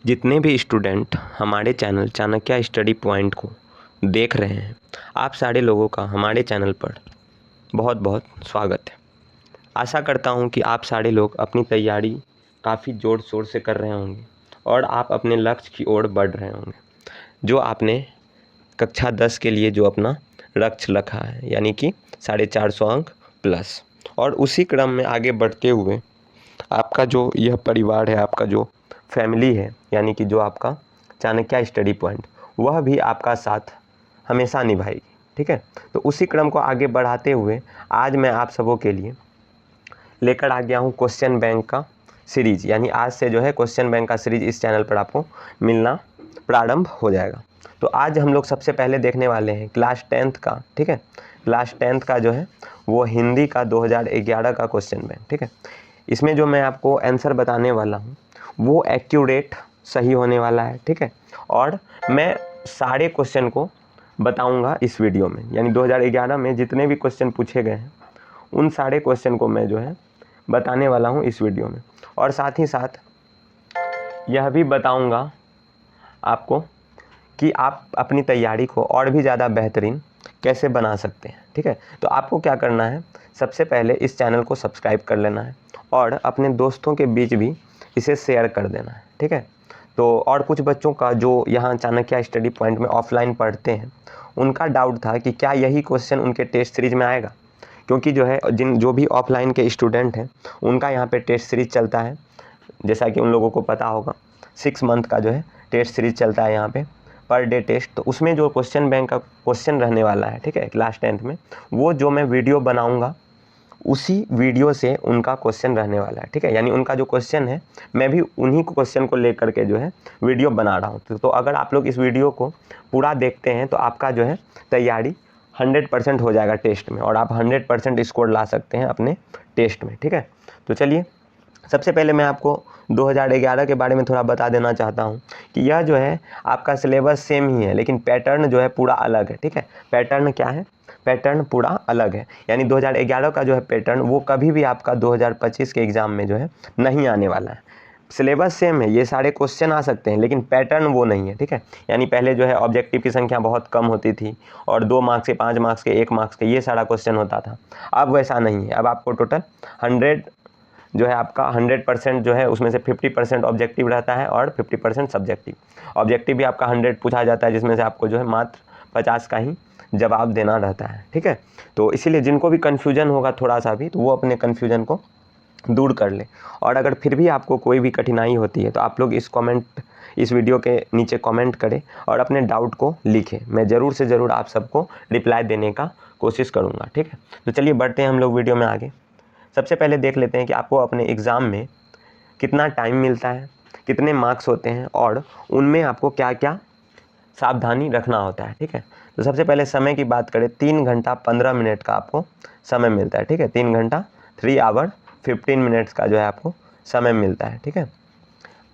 जितने भी स्टूडेंट हमारे चैनल चाणक्य स्टडी पॉइंट को देख रहे हैं, आप सारे लोगों का हमारे चैनल पर बहुत बहुत स्वागत है। आशा करता हूं कि आप सारे लोग अपनी तैयारी काफ़ी ज़ोर शोर से कर रहे होंगे और आप अपने लक्ष्य की ओर बढ़ रहे होंगे। जो आपने कक्षा 10 के लिए जो अपना लक्ष्य रखा है, यानी कि 450 अंक प्लस, और उसी क्रम में आगे बढ़ते हुए आपका जो यह परिवार है, आपका जो फैमिली है, यानी कि जो आपका चाणक्य स्टडी पॉइंट, वह भी आपका साथ हमेशा निभाएगी। ठीक है, तो उसी क्रम को आगे बढ़ाते हुए आज मैं आप सबों के लिए लेकर आ गया हूँ क्वेश्चन बैंक का सीरीज। यानी आज से जो है क्वेश्चन बैंक का सीरीज इस चैनल पर आपको मिलना प्रारंभ हो जाएगा। तो आज हम लोग सबसे पहले देखने वाले हैं क्लास 10th का। ठीक है, क्लास 10th का जो है वो हिंदी का 2011 का क्वेश्चन बैंक। ठीक है, इसमें जो मैं आपको आंसर बताने वाला हूँ वो एक्यूरेट सही होने वाला है। ठीक है, और मैं सारे क्वेश्चन को बताऊंगा इस वीडियो में। यानी 2011 में जितने भी क्वेश्चन पूछे गए हैं उन सारे क्वेश्चन को मैं जो है बताने वाला हूँ इस वीडियो में, और साथ ही साथ यह भी बताऊंगा आपको कि आप अपनी तैयारी को और भी ज़्यादा बेहतरीन कैसे बना सकते हैं। ठीक है, तो आपको क्या करना है, सबसे पहले इस चैनल को सब्सक्राइब कर लेना है और अपने दोस्तों के बीच भी इसे शेयर कर देना है। ठीक है, तो और कुछ बच्चों का जो यहाँ चाणक्य स्टडी पॉइंट में ऑफलाइन पढ़ते हैं, उनका डाउट था कि क्या यही क्वेश्चन उनके टेस्ट सीरीज में आएगा, क्योंकि जो है जो भी ऑफलाइन के स्टूडेंट हैं उनका यहाँ पे टेस्ट सीरीज चलता है। जैसा कि उन लोगों को पता होगा 6 मंथ का जो है टेस्ट सीरीज चलता है यहाँ पे, पर डे टेस्ट। तो उसमें जो क्वेश्चन बैंक का क्वेश्चन रहने वाला है, ठीक है, क्लास 10th में, वो जो मैं वीडियो बनाऊंगा उसी वीडियो से उनका क्वेश्चन रहने वाला है। ठीक है, यानी उनका जो क्वेश्चन है मैं भी उन्हीं क्वेश्चन को लेकर के जो है वीडियो बना रहा हूँ। तो अगर आप लोग इस वीडियो को पूरा देखते हैं तो आपका जो है तैयारी 100% हो जाएगा टेस्ट में, और आप 100% स्कोर ला सकते हैं अपने टेस्ट में। ठीक है, तो चलिए सबसे पहले मैं आपको 2011 के बारे में थोड़ा बता देना चाहता हूं कि यह जो है आपका सिलेबस सेम ही है, लेकिन पैटर्न जो है पूरा अलग है। ठीक है, पैटर्न क्या है, पैटर्न पूरा अलग है। यानी 2011 का जो है पैटर्न वो कभी भी आपका 2025 के एग्ज़ाम में जो है नहीं आने वाला है। सिलेबस सेम है, ये सारे क्वेश्चन आ सकते हैं, लेकिन पैटर्न वो नहीं है। ठीक है, यानी पहले जो है ऑब्जेक्टिव की संख्या बहुत कम होती थी और 2 मार्क्स के, 5 मार्क्स के, 1 मार्क्स के ये सारा क्वेश्चन होता था। अब वैसा नहीं है, अब आपको टोटल 100 जो है आपका 100% जो है उसमें से 50% ऑब्जेक्टिव रहता है और 50% सब्जेक्टिव। ऑब्जेक्टिव भी आपका 100 पूछा जाता है, जिसमें से आपको जो है मात्र 50 का ही जवाब देना रहता है। ठीक है, तो इसीलिए जिनको भी कन्फ्यूजन होगा थोड़ा सा भी, तो वो अपने कन्फ्यूजन को दूर कर ले। और अगर फिर भी आपको कोई भी कठिनाई होती है तो आप लोग इस वीडियो के नीचे कमेंट करें और अपने डाउट को लिखें। मैं ज़रूर से ज़रूर आप सबको रिप्लाई देने का कोशिश करूँगा। ठीक है, तो चलिए बढ़ते हैं हम लोग वीडियो में आगे। सबसे पहले देख लेते हैं कि आपको अपने एग्ज़ाम में कितना टाइम मिलता है, कितने मार्क्स होते हैं और उनमें आपको क्या क्या सावधानी रखना होता है। ठीक है, तो सबसे पहले समय की बात करें, 3 घंटा 15 मिनट का आपको समय मिलता है। ठीक है, 3 घंटा 3 आवर 15 मिनट्स का जो है आपको समय मिलता है। ठीक है,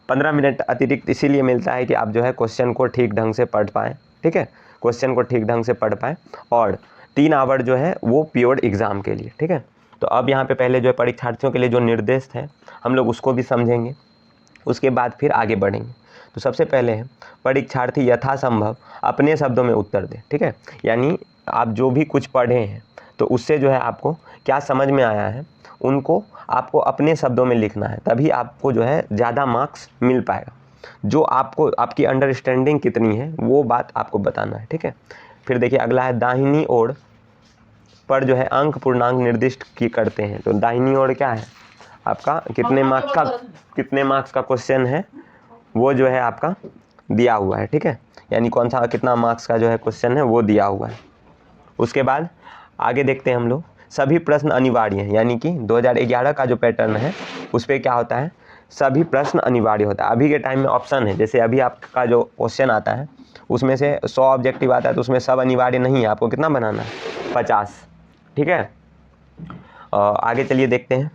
15 मिनट अतिरिक्त इसीलिए मिलता है कि आप जो है क्वेश्चन को ठीक ढंग से पढ़ पाएँ। ठीक है, क्वेश्चन को ठीक ढंग से पढ़ पाएँ, और 3 आवर जो है वो प्योर एग्ज़ाम के लिए। ठीक है, तो अब यहाँ पे पहले जो है परीक्षार्थियों के लिए जो निर्देश है हम लोग उसको भी समझेंगे, उसके बाद फिर आगे बढ़ेंगे। तो सबसे पहले है परीक्षार्थी यथासंभव अपने शब्दों में उत्तर दें। ठीक है, यानी आप जो भी कुछ पढ़े हैं तो उससे जो है आपको क्या समझ में आया है उनको आपको अपने शब्दों में लिखना है, तभी आपको जो है ज़्यादा मार्क्स मिल पाएगा। जो आपको आपकी अंडरस्टैंडिंग कितनी है वो बात आपको बताना है। ठीक है, फिर देखिए अगला है दाहिनी ओर पर जो है अंक पूर्णांक निर्दिष्ट की करते हैं। तो दाहिनी ओर क्या है आपका, कितने मार्क्स का क्वेश्चन है वो जो है आपका दिया हुआ है। ठीक है, यानी कौन सा कितना मार्क्स का जो है क्वेश्चन है वो दिया हुआ है। उसके बाद आगे देखते हैं हम लोग, सभी प्रश्न अनिवार्य हैं। यानी कि 2011 का जो पैटर्न है उस पर क्या होता है, सभी प्रश्न अनिवार्य होता है। अभी के टाइम में ऑप्शन है, जैसे अभी आपका जो क्वेश्चन आता है उसमें से 100 ऑब्जेक्टिव आता है तो उसमें सब अनिवार्य नहीं है, आपको कितना बनाना है, 50। ठीक है, आगे चलिए देखते हैं।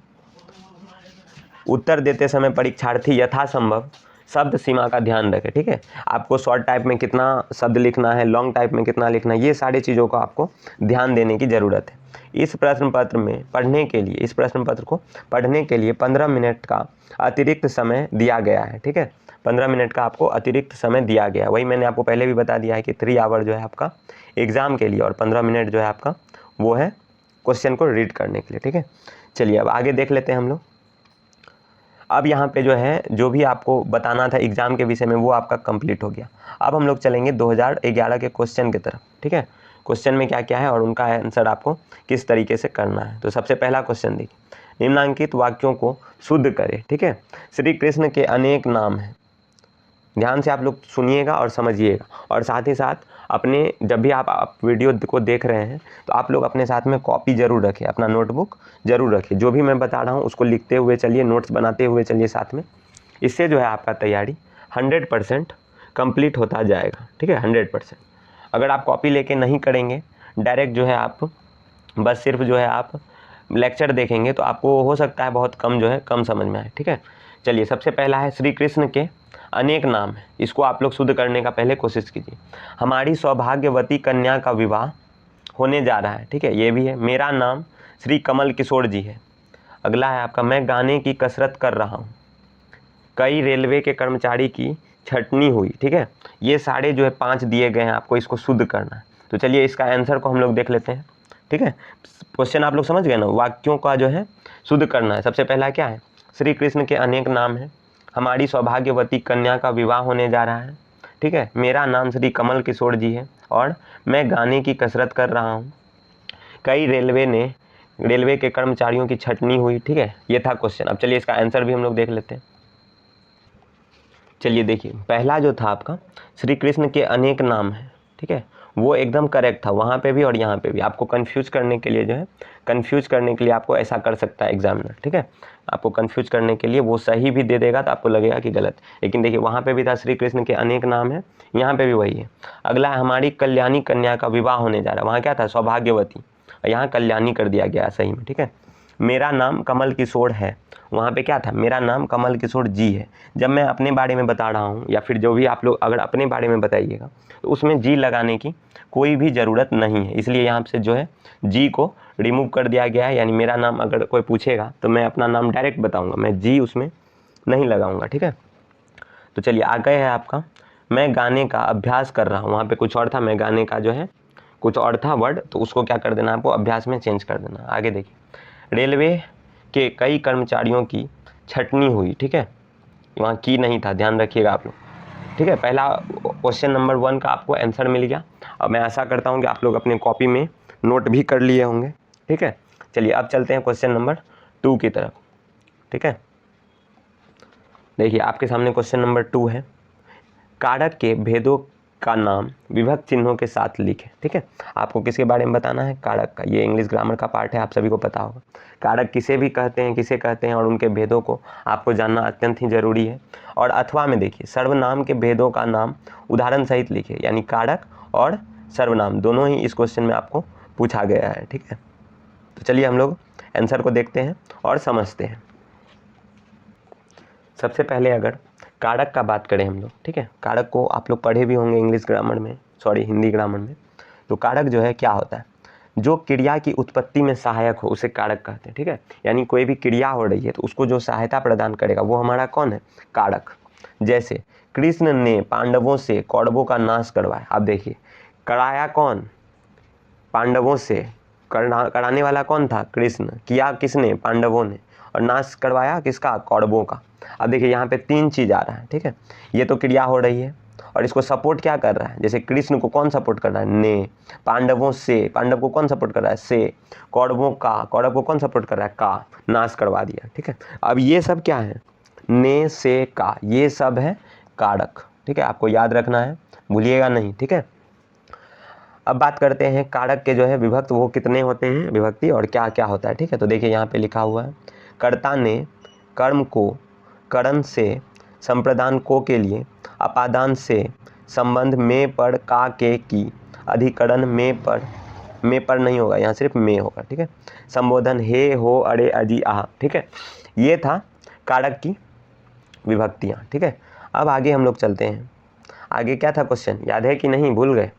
उत्तर देते समय परीक्षार्थी यथासंभव शब्द सीमा का ध्यान रखें। ठीक है, आपको शॉर्ट टाइप में कितना शब्द लिखना है, लॉन्ग टाइप में कितना लिखना है, ये सारी चीज़ों को आपको ध्यान देने की ज़रूरत है। इस प्रश्न पत्र को पढ़ने के लिए 15 मिनट का अतिरिक्त समय दिया गया है। ठीक है, 15 मिनट का आपको अतिरिक्त समय दिया गया है। वही मैंने आपको पहले भी बता दिया है कि 3 आवर जो है आपका एग्ज़ाम के लिए और 15 मिनट जो है आपका वो है क्वेश्चन को रीड करने के लिए, ठीक है। चलिए अब आगे देख लेते हैं हम लोग। अब यहाँ पे जो है जो भी आपको बताना था एग्ज़ाम के विषय में वो आपका कंप्लीट हो गया। अब हम लोग चलेंगे 2011 के क्वेश्चन की तरफ, ठीक है। क्वेश्चन में क्या क्या है और उनका आंसर आपको किस तरीके से करना है। तो सबसे पहला क्वेश्चन देखिए, निम्नलिखित वाक्यों को शुद्ध करें, ठीक है। श्री कृष्ण के अनेक नाम हैं। ध्यान से आप लोग सुनिएगा और समझिएगा, और साथ ही साथ अपने जब भी आप वीडियो को देख रहे हैं तो आप लोग अपने साथ में कॉपी ज़रूर रखें, अपना नोटबुक ज़रूर रखें। जो भी मैं बता रहा हूँ उसको लिखते हुए चलिए, नोट्स बनाते हुए चलिए साथ में। इससे जो है आपका तैयारी 100% कंप्लीट होता जाएगा, ठीक है, 100%। अगर आप कॉपी लेके नहीं करेंगे, डायरेक्ट जो है आप बस सिर्फ जो है आप लेक्चर देखेंगे तो आपको हो सकता है बहुत कम जो है कम समझ में आए, ठीक है। चलिए सबसे पहला है श्री कृष्ण के अनेक नाम है। इसको आप लोग शुद्ध करने का पहले कोशिश कीजिए। हमारी सौभाग्यवती कन्या का विवाह होने जा रहा है, ठीक है, ये भी है। मेरा नाम श्री कमल किशोर जी है। अगला है आपका, मैं गाने की कसरत कर रहा हूँ। कई रेलवे के कर्मचारी की छटनी हुई, ठीक है। ये सारे जो है 5 दिए गए हैं, आपको इसको शुद्ध करना है। तो चलिए इसका आंसर को हम लोग देख लेते हैं, ठीक है। क्वेश्चन आप लोग समझ गए ना, वाक्यों का जो है शुद्ध करना है। सबसे पहला क्या है, श्री कृष्ण के अनेक नाम हैं, हमारी सौभाग्यवती कन्या का विवाह होने जा रहा है, ठीक है, मेरा नाम श्री कमल किशोर जी है, और मैं गाने की कसरत कर रहा हूँ, कई रेलवे के कर्मचारियों की छटनी हुई, ठीक है। ये था क्वेश्चन। अब चलिए इसका आंसर भी हम लोग देख लेते हैं। चलिए देखिए, पहला जो था आपका श्री कृष्ण के अनेक नाम हैं, ठीक है, वो एकदम करेक्ट था, वहाँ पे भी और यहाँ पे भी। आपको कंफ्यूज करने के लिए जो है, कंफ्यूज करने के लिए आपको ऐसा कर सकता है एग्जामिनर, ठीक है। आपको कंफ्यूज करने के लिए वो सही भी दे देगा तो आपको लगेगा कि गलत, लेकिन देखिए वहाँ पे भी था श्री कृष्ण के अनेक नाम है, यहाँ पे भी वही है। अगला है, हमारी कल्याणी कन्या का विवाह होने जा रहा है। वहाँ क्या था, सौभाग्यवती, यहाँ कल्याणी कर दिया गया सही में, ठीक है। मेरा नाम कमल किशोर है, वहाँ पे क्या था, मेरा नाम कमल किशोर जी है। जब मैं अपने बारे में बता रहा हूँ या फिर जो भी आप लोग अगर अपने बारे में बताइएगा तो उसमें जी लगाने की कोई भी ज़रूरत नहीं है, इसलिए यहाँ से जो है जी को रिमूव कर दिया गया है। यानी मेरा नाम अगर कोई पूछेगा तो मैं अपना नाम डायरेक्ट बताऊँगा, मैं जी उसमें नहीं लगाऊँगा, ठीक है। तो चलिए आगे है आपका, मैं गाने का अभ्यास कर रहा हूँ। वहाँ पर कुछ और था, मैं गाने का जो है कुछ और था वर्ड, तो उसको क्या कर देना, आपको अभ्यास में चेंज कर देना। आगे देखिए, रेलवे के कई कर्मचारियों की छटनी हुई, ठीक है, वहाँ की नहीं था, ध्यान रखिएगा आप लोग, ठीक है। पहला क्वेश्चन नंबर 1 का आपको आंसर मिल गया। अब मैं आशा करता हूँ कि आप लोग अपने कॉपी में नोट भी कर लिए होंगे, ठीक है। चलिए अब चलते हैं क्वेश्चन नंबर 2 की तरफ, ठीक है। देखिए आपके सामने क्वेश्चन नंबर 2 है, कारक के भेदों का नाम विभक्त चिन्हों के साथ लिखें, ठीक है। आपको किसके बारे में बताना है, कारक का। ये इंग्लिश ग्रामर का पार्ट है, आप सभी को पता होगा। कारक किसे भी कहते हैं, किसे कहते हैं, और उनके भेदों को आपको जानना अत्यंत ही जरूरी है। और अथवा में देखिए, सर्वनाम के भेदों का नाम उदाहरण सहित लिखे, यानी कारक और सर्वनाम दोनों ही इस क्वेश्चन में आपको पूछा गया है, ठीक है। तो चलिए हम लोग आंसर को देखते हैं और समझते हैं। सबसे पहले अगर कारक का बात करें हम लोग, ठीक है, कारक को आप लोग पढ़े भी होंगे इंग्लिश ग्रामर में, हिंदी ग्रामर में। तो कारक जो है क्या होता है, जो क्रिया की उत्पत्ति में सहायक हो उसे कारक कहते हैं, ठीक है। यानी कोई भी क्रिया हो रही है तो उसको जो सहायता प्रदान करेगा वो हमारा कौन है, कारक। जैसे कृष्ण ने पांडवों से कौरवों का नाश करवाया। आप देखिए, कराया कौन, पांडवों से, कराने वाला कौन था, कृष्ण, किया किसने, पांडवों ने, और नाश करवाया किसका, कौरवों का। अब देखिए यहाँ पे 3 चीज़ आ रहा है, ठीक है। ये तो क्रिया हो रही है और इसको सपोर्ट क्या कर रहा है, जैसे कृष्ण को कौन सपोर्ट कर रहा है, ने, पांडवों से, पांडव को कौन सपोर्ट कर रहा है, से, कौरवों का, कौरव को कौन सपोर्ट कर रहा है, का, नाश करवा दिया, ठीक है। अब ये सब क्या है, ने, से, का, ये सब है कारक, ठीक है। आपको याद रखना है, भूलिएगा नहीं, ठीक है। अब बात करते हैं कारक के जो है विभक्त वो कितने होते हैं, विभक्ति, और क्या क्या होता है, ठीक है। तो देखिए यहाँ पे लिखा हुआ है, कर्ता ने कर्म को करण से संप्रदान को के लिए, अपादान से संबंध में पर का के की, अधिकरण में पर नहीं होगा, यहाँ सिर्फ में होगा, ठीक है। संबोधन हे, हो, अरे, अजी, आह, ठीक है। ये था कारक की विभक्तियाँ, ठीक है। अब आगे हम लोग चलते हैं। आगे क्या था क्वेश्चन, याद है कि नहीं, भूल गए।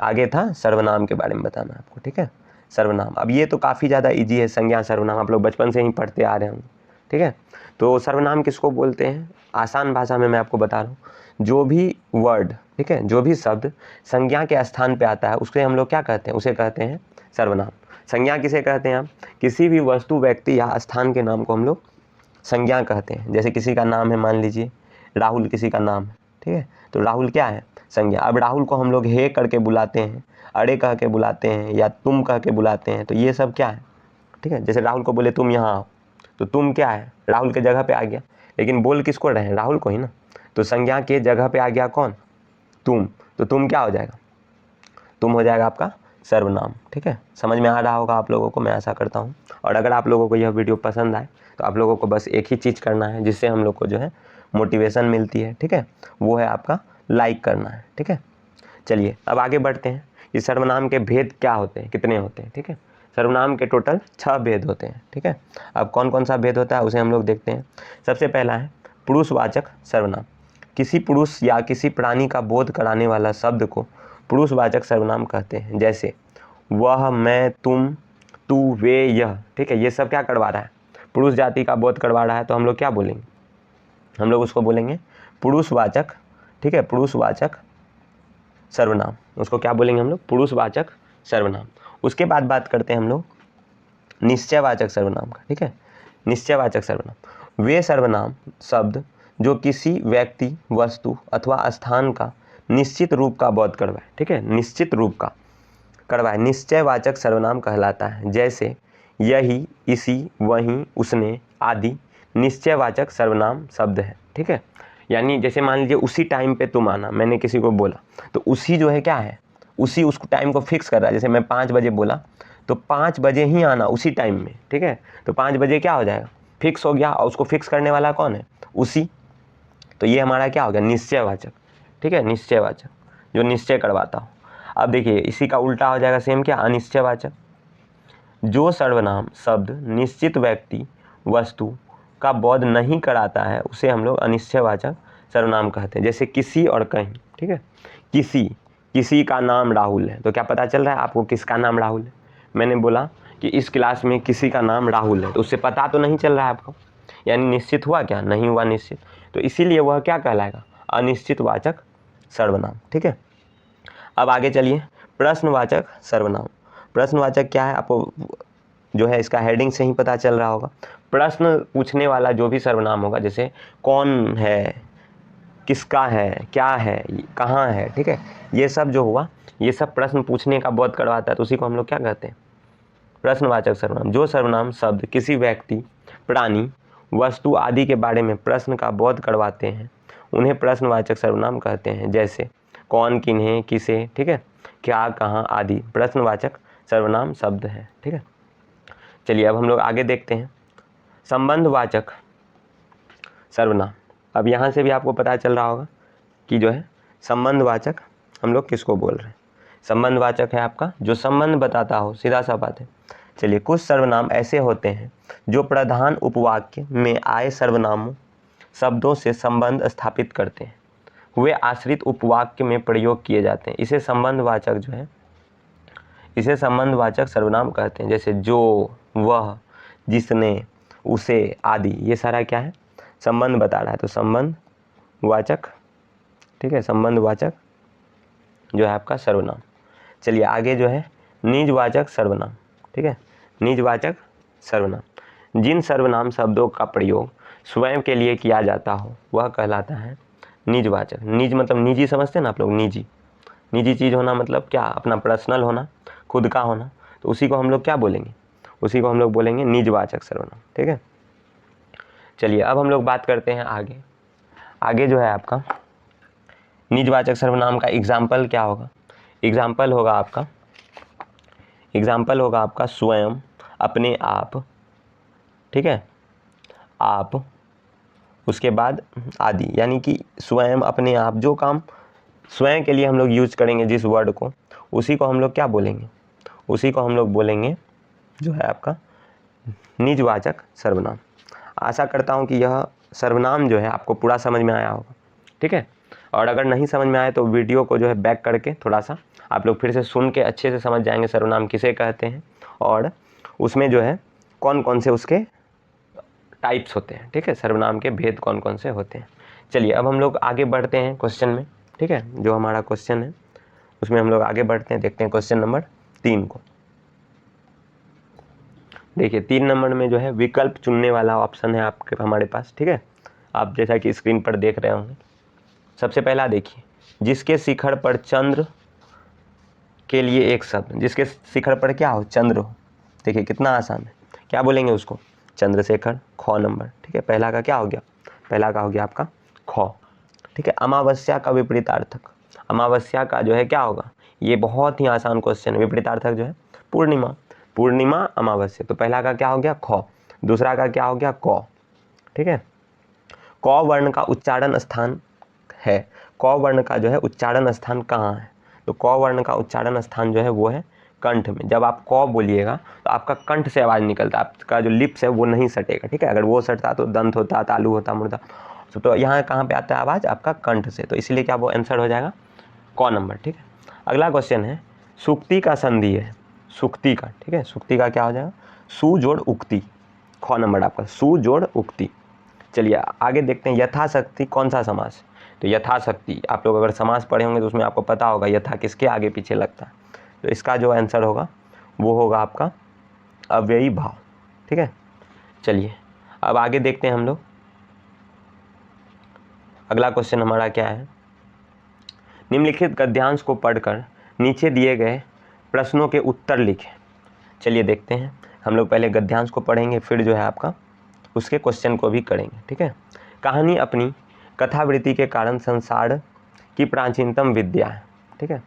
आगे था सर्वनाम के बारे में बताना आपको, ठीक है। सर्वनाम, अब ये तो काफ़ी ज़्यादा इजी है, संज्ञा सर्वनाम आप लोग बचपन से ही पढ़ते आ रहे होंगे, ठीक है। तो सर्वनाम किसको बोलते हैं? आसान भाषा में मैं आपको बता रहा हूँ, जो भी वर्ड, ठीक है, जो भी शब्द संज्ञा के स्थान पे आता है उसके हम लोग क्या कहते हैं? उसे कहते हैं सर्वनाम। संज्ञा किसे कहते हैं? आप किसी भी वस्तु, व्यक्ति या स्थान के नाम को हम लोग संज्ञा कहते हैं। जैसे किसी का नाम है, मान लीजिए राहुल किसी का नाम है, ठीक है, तो राहुल क्या है? संज्ञा। अब राहुल को हम लोग हे करके बुलाते हैं, अरे कह के बुलाते हैं या तुम कह के बुलाते हैं, तो ये सब क्या है? ठीक है, जैसे राहुल को बोले तुम यहाँ आओ, तो तुम क्या है? राहुल के जगह पे आ गया, लेकिन बोल किसको रहे हैं? राहुल को ही ना। तो संज्ञा के जगह पे आ गया कौन? तुम। तो तुम क्या हो जाएगा? तुम हो जाएगा आपका सर्वनाम। ठीक है, समझ में आ रहा होगा आप लोगों को, मैं आशा करता हूँ। और अगर आप लोगों को यह वीडियो पसंद आए तो आप लोगों को बस एक ही चीज़ करना है, जिससे हम लोग को जो है मोटिवेशन मिलती है, ठीक है, वो है आपका लाइक करना है। ठीक है, चलिए अब आगे बढ़ते हैं। इस सर्वनाम के भेद क्या होते हैं, कितने होते हैं? ठीक है, सर्वनाम के टोटल 6 भेद होते हैं। ठीक है, अब कौन कौन सा भेद होता है उसे हम लोग देखते हैं। सबसे पहला है पुरुषवाचक सर्वनाम। किसी पुरुष या किसी प्राणी का बोध कराने वाला शब्द को पुरुषवाचक सर्वनाम कहते हैं। जैसे वह, मैं, तुम, तू, वे, यह। ठीक है, ये सब क्या करवा रहा है? पुरुष जाति का बोध करवा रहा है, तो हम लोग क्या बोलेंगे? हम लोग उसको बोलेंगे पुरुषवाचक। ठीक है, पुरुषवाचक सर्वनाम, उसको क्या बोलेंगे हम लोग? पुरुषवाचक सर्वनाम। उसके बाद बात करते हैं हम लोग निश्चयवाचक सर्वनाम का। ठीक है, निश्चयवाचक सर्वनाम वे सर्वनाम शब्द जो किसी व्यक्ति, वस्तु अथवा स्थान का निश्चित रूप का बोध करवाए। ठीक है, निश्चित रूप का करवाए, निश्चयवाचक सर्वनाम कहलाता है। जैसे यही, इसी, वहीं, उसने आदि निश्चयवाचक सर्वनाम शब्द है। ठीक है, यानी जैसे मान लीजिए उसी टाइम पे तुम आना, मैंने किसी को बोला, तो उसी जो है क्या है? उसी उस टाइम को फिक्स कर रहा है। जैसे मैं 5 बजे बोला तो 5 बजे ही आना, उसी टाइम में। ठीक है, तो 5 बजे क्या हो जाएगा? फिक्स हो गया, और उसको फिक्स करने वाला कौन है? उसी। तो ये हमारा क्या हो गया? निश्चयवाचक। ठीक है, निश्चयवाचक, जो निश्चय करवाता हो। अब देखिए इसी का उल्टा हो जाएगा सेम, क्या? अनिश्चयवाचक। जो सर्वनाम शब्द निश्चित व्यक्ति, वस्तु का बोध नहीं कराता है उसे हम लोग अनिश्चयवाचक सर्वनाम कहते हैं। जैसे किसी और कहीं। ठीक है, किसी, किसी का नाम राहुल है, तो क्या पता चल रहा है आपको किसका नाम राहुल है? मैंने बोला कि इस क्लास में किसी का नाम राहुल है, तो उससे पता तो नहीं चल रहा है आपको, यानी निश्चित हुआ क्या? नहीं हुआ निश्चित। तो इसीलिए वह क्या कहलाएगा? अनिश्चितवाचक सर्वनाम। ठीक है, अब आगे चलिए प्रश्नवाचक सर्वनाम। प्रश्नवाचक क्या है आपको जो है इसका हेडिंग से ही पता चल रहा होगा। प्रश्न पूछने वाला जो भी सर्वनाम होगा, जैसे कौन है, किसका है, क्या है, कहाँ है। ठीक है, ये सब जो हुआ, ये सब प्रश्न पूछने का बोध करवाता है, तो उसी को हम लोग क्या कहते हैं? प्रश्नवाचक सर्वनाम। जो सर्वनाम शब्द किसी व्यक्ति, प्राणी, वस्तु आदि के बारे में प्रश्न का बोध करवाते हैं उन्हें प्रश्नवाचक सर्वनाम कहते हैं। जैसे कौन, किन्हें, किसे, ठीक है, क्या, कहाँ आदि प्रश्नवाचक सर्वनाम शब्द है। ठीक है, चलिए अब हम लोग आगे देखते हैं संबंधवाचक सर्वनाम। अब यहाँ से भी आपको पता चल रहा होगा कि जो है संबंधवाचक हम लोग किसको बोल रहे हैं। संबंधवाचक है आपका जो संबंध बताता हो, सीधा सा बात है। चलिए कुछ सर्वनाम ऐसे होते हैं जो प्रधान उपवाक्य में आए सर्वनामों शब्दों से संबंध स्थापित करते हैं, वे आश्रित उपवाक्य में प्रयोग किए जाते हैं। इसे संबंधवाचक जो है, इसे संबंधवाचक सर्वनाम कहते हैं। जैसे जो, वह, जिसने, उसे आदि, ये सारा क्या है? संबंध बता रहा है, तो संबंधवाचक। ठीक है, संबंधवाचक जो है आपका सर्वनाम। चलिए आगे जो है निजवाचक सर्वनाम। ठीक है, निजवाचक सर्वनाम जिन सर्वनाम शब्दों का प्रयोग स्वयं के लिए किया जाता हो वह कहलाता है निजवाचक। निज मतलब निजी समझते हैं ना आप लोग? निजी, निजी चीज़ होना मतलब क्या? अपना पर्सनल होना, खुद का होना, तो उसी को हम लोग क्या बोलेंगे? उसी को हम लोग बोलेंगे निजवाचक सर्वनाम। ठीक है, चलिए अब हम लोग बात करते हैं आगे। आगे जो है आपका निजवाचक सर्वनाम का एग्जाम्पल क्या होगा? एग्जाम्पल होगा आपका स्वयं, अपने आप, ठीक है, आप, उसके बाद आदि, यानी कि स्वयं, अपने आप, जो काम स्वयं के लिए हम लोग यूज करेंगे जिस वर्ड को, उसी को हम लोग क्या बोलेंगे? उसी को हम लोग बोलेंगे जो है आपका निजवाचक सर्वनाम। आशा करता हूँ कि यह सर्वनाम जो है आपको पूरा समझ में आया होगा। ठीक है, और अगर नहीं समझ में आए तो वीडियो को जो है बैक करके थोड़ा सा आप लोग फिर से सुन के अच्छे से समझ जाएंगे सर्वनाम किसे कहते हैं, और उसमें जो है कौन कौन से उसके टाइप्स होते हैं, ठीक है, सर्वनाम के भेद कौन कौन से होते हैं। चलिए अब हम लोग आगे बढ़ते हैं क्वेश्चन में, ठीक है, जो हमारा क्वेश्चन है उसमें हम लोग आगे बढ़ते हैं, देखते हैं क्वेश्चन नंबर 3 को। देखिए 3 नंबर में जो है विकल्प चुनने वाला ऑप्शन है आपके हमारे पास, ठीक है, आप जैसा कि स्क्रीन पर देख रहे होंगे। सबसे पहला देखिए, जिसके शिखर पर चंद्र के लिए एक शब्द, जिसके शिखर पर क्या हो, चंद्र हो। देखिए कितना आसान है, क्या बोलेंगे उसको, चंद्रशेखर। ख नंबर, ठीक है, पहला का क्या हो गया, पहला का हो गया आपका ख, ठीक है। अमावस्या का विपरीतार्थक, अमावस्या का जो है क्या होगा, ये बहुत ही आसान क्वेश्चन है। विपरीतार्थक जो है पूर्णिमा, पूर्णिमा अमावस्या, तो पहला का क्या हो गया ख, दूसरा का क्या हो गया क, ठीक है। क वर्ण का उच्चारण स्थान है, क वर्ण का जो है उच्चारण स्थान कहाँ है, तो क वर्ण का उच्चारण स्थान जो है वो है कंठ में। जब आप क बोलिएगा तो आपका कंठ से आवाज़ निकलता है, आपका जो लिप्स है वो नहीं सटेगा, ठीक है। अगर वो सटता तो दंत होता, तालु होता, मुर्दा, तो यहाँ कहाँ पे आता है आवाज़, आपका कंठ से, तो इसलिए क्या वो आंसर हो जाएगा क नंबर, ठीक है। अगला क्वेश्चन है, सुक्ति का संधि है, सुक्ति का, ठीक है, सुक्ति का क्या हो जाएगा, सु जोड़ उक्ति, ख नंबर आपका सु जोड़ उक्ति। चलिए आगे देखते हैं, यथाशक्ति कौन सा समास, तो यथाशक्ति आप लोग अगर समास पढ़े होंगे तो उसमें आपको पता होगा यथा किसके आगे पीछे लगता है, तो इसका जो आंसर होगा वो होगा आपका अव्ययी भाव, ठीक है। चलिए अब आगे देखते हैं हम लोग, अगला क्वेश्चन हमारा क्या है, निम्नलिखित गद्यांश को पढ़कर नीचे दिए गए प्रश्नों के उत्तर लिखें। चलिए देखते हैं, हम लोग पहले गद्यांश को पढ़ेंगे, फिर जो है आपका उसके क्वेश्चन को भी करेंगे, ठीक है। कहानी अपनी कथावृत्ति के कारण संसार की प्राचीनतम विद्या है, ठीक है।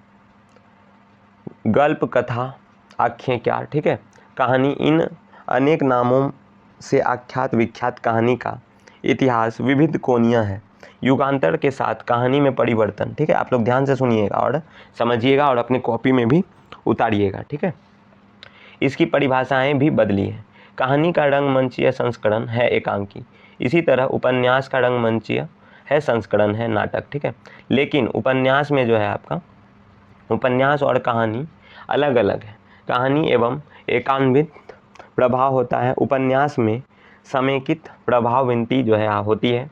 गल्प, कथा, आख्यान क्या, ठीक है, कहानी, इन अनेक नामों से आख्यात विख्यात कहानी का इतिहास विविध कोनियाँ है। युगांतर के साथ कहानी में परिवर्तन, ठीक है, आप लोग ध्यान से सुनिएगा और समझिएगा और अपनी कॉपी में भी उतारिएगा, ठीक है। इसकी परिभाषाएं भी बदली हैं। कहानी का रंगमंचीय संस्करण है एकांकी, इसी तरह उपन्यास का रंगमंचीय है संस्करण है नाटक, ठीक है। लेकिन उपन्यास में जो है आपका, उपन्यास और कहानी अलग अलग है। कहानी एवं एकान्वित प्रभाव होता है, उपन्यास में समेकित प्रभावविंती जो है होती है।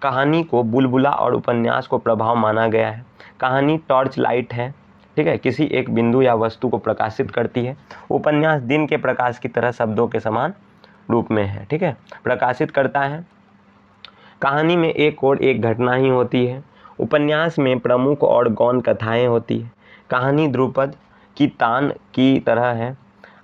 कहानी को बुलबुला और उपन्यास को प्रभाव माना गया है। कहानी टॉर्च लाइट है, ठीक है, किसी एक बिंदु या वस्तु को प्रकाशित करती है। उपन्यास दिन के प्रकाश की तरह शब्दों के समान रूप में है, ठीक है, प्रकाशित करता है। कहानी में एक और एक घटना ही होती है। उपन्यास में प्रमुख और गौण कथाएं होती है। कहानी ध्रुपद की तान की तरह है,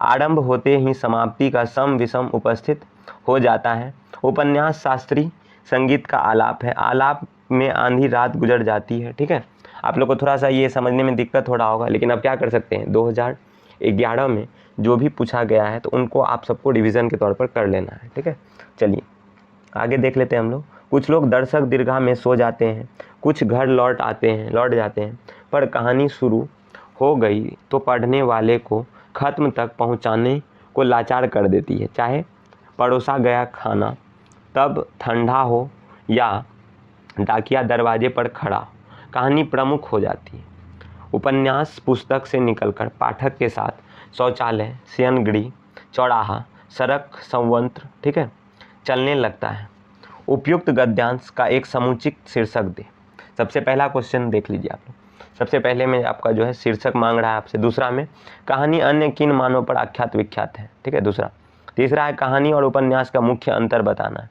आरंभ होते ही समाप्ति का सम विषम उपस्थित हो जाता है। उपन्यास शास्त्रीय संगीत का आलाप है, आलाप में आंधी रात गुजर जाती है, ठीक है। आप लोग को थोड़ा सा ये समझने में दिक्कत हो रहा होगा, लेकिन अब क्या कर सकते हैं, 2011 में जो भी पूछा गया है तो उनको आप सबको रिवीजन के तौर पर कर लेना है, ठीक है। चलिए आगे देख लेते हैं हम लोग। कुछ लोग दर्शक दीर्घा में सो जाते हैं, कुछ घर लौट जाते हैं, पर कहानी शुरू हो गई तो पढ़ने वाले को ख़त्म तक पहुंचाने को लाचार कर देती है। चाहे परोसा गया खाना तब ठंडा हो या डाकिया दरवाजे पर खड़ा, कहानी प्रमुख हो जाती है। उपन्यास पुस्तक से निकलकर पाठक के साथ शौचालय, शयनगृह, चौराहा, सड़क, संवंत्र, ठीक है, चलने लगता है। उपयुक्त गद्यांश का एक समुचित शीर्षक दे। सबसे पहला क्वेश्चन देख लीजिए आप लोग, सबसे पहले में आपका जो है शीर्षक मांग रहा है आपसे। दूसरा में कहानी अन्य किन मानों पर आख्यात विख्यात है, ठीक है, दूसरा। तीसरा है कहानी और उपन्यास का मुख्य अंतर बताना है।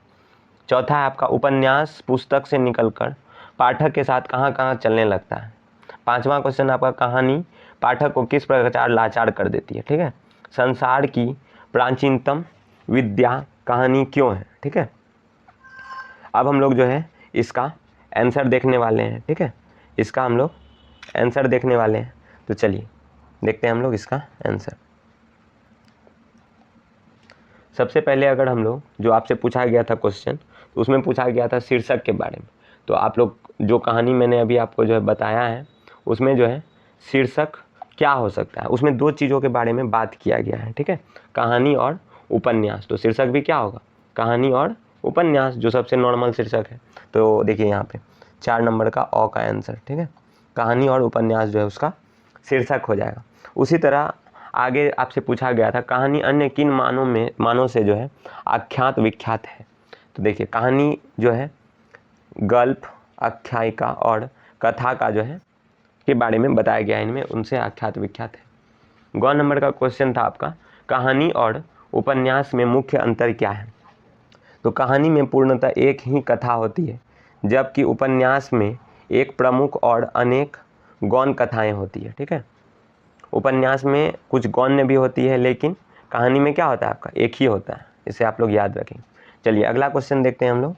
चौथा है आपका उपन्यास पुस्तक से निकलकर पाठक के साथ कहाँ कहाँ चलने लगता है। पांचवा क्वेश्चन आपका कहानी पाठक को किस प्रकार लाचार कर देती है, ठीक है। संसार की प्राचीनतम विद्या कहानी क्यों है, ठीक है। अब हम लोग जो है इसका आंसर देखने वाले हैं, ठीक है, इसका हम लोग आंसर देखने वाले हैं। तो चलिए देखते हैं हम लोग इसका आंसर। सबसे पहले अगर हम लोग जो आपसे पूछा गया था क्वेश्चन, तो उसमें पूछा गया था शीर्षक के बारे में। तो आप लोग जो कहानी मैंने अभी आपको जो है बताया है उसमें जो है शीर्षक क्या हो सकता है, उसमें दो चीज़ों के बारे में बात किया गया है, ठीक है, कहानी और उपन्यास। तो शीर्षक भी क्या होगा, कहानी और उपन्यास, जो सबसे नॉर्मल शीर्षक है। तो देखिए यहाँ पे 4 नंबर का अ का आंसर, ठीक है, कहानी और उपन्यास जो है उसका शीर्षक हो जाएगा। उसी तरह आगे आपसे पूछा गया था कहानी अन्य किन मानों से जो है आख्यात विख्यात है। तो देखिए कहानी जो है गल्प, आख्यायिका और कथा का जो है के बारे में बताया गया है, इनमें उनसे आख्यात विख्यात है। गौ नंबर का क्वेश्चन था आपका, कहानी और उपन्यास में मुख्य अंतर क्या है? तो कहानी में पूर्णतः एक ही कथा होती है, जबकि उपन्यास में एक प्रमुख और अनेक गौण कथाएं होती है। ठीक है, उपन्यास में कुछ गौण भी होती है, लेकिन कहानी में क्या होता है आपका, एक ही होता है। इसे आप लोग याद रखेंगे। चलिए अगला क्वेश्चन देखते हैं हम लोग।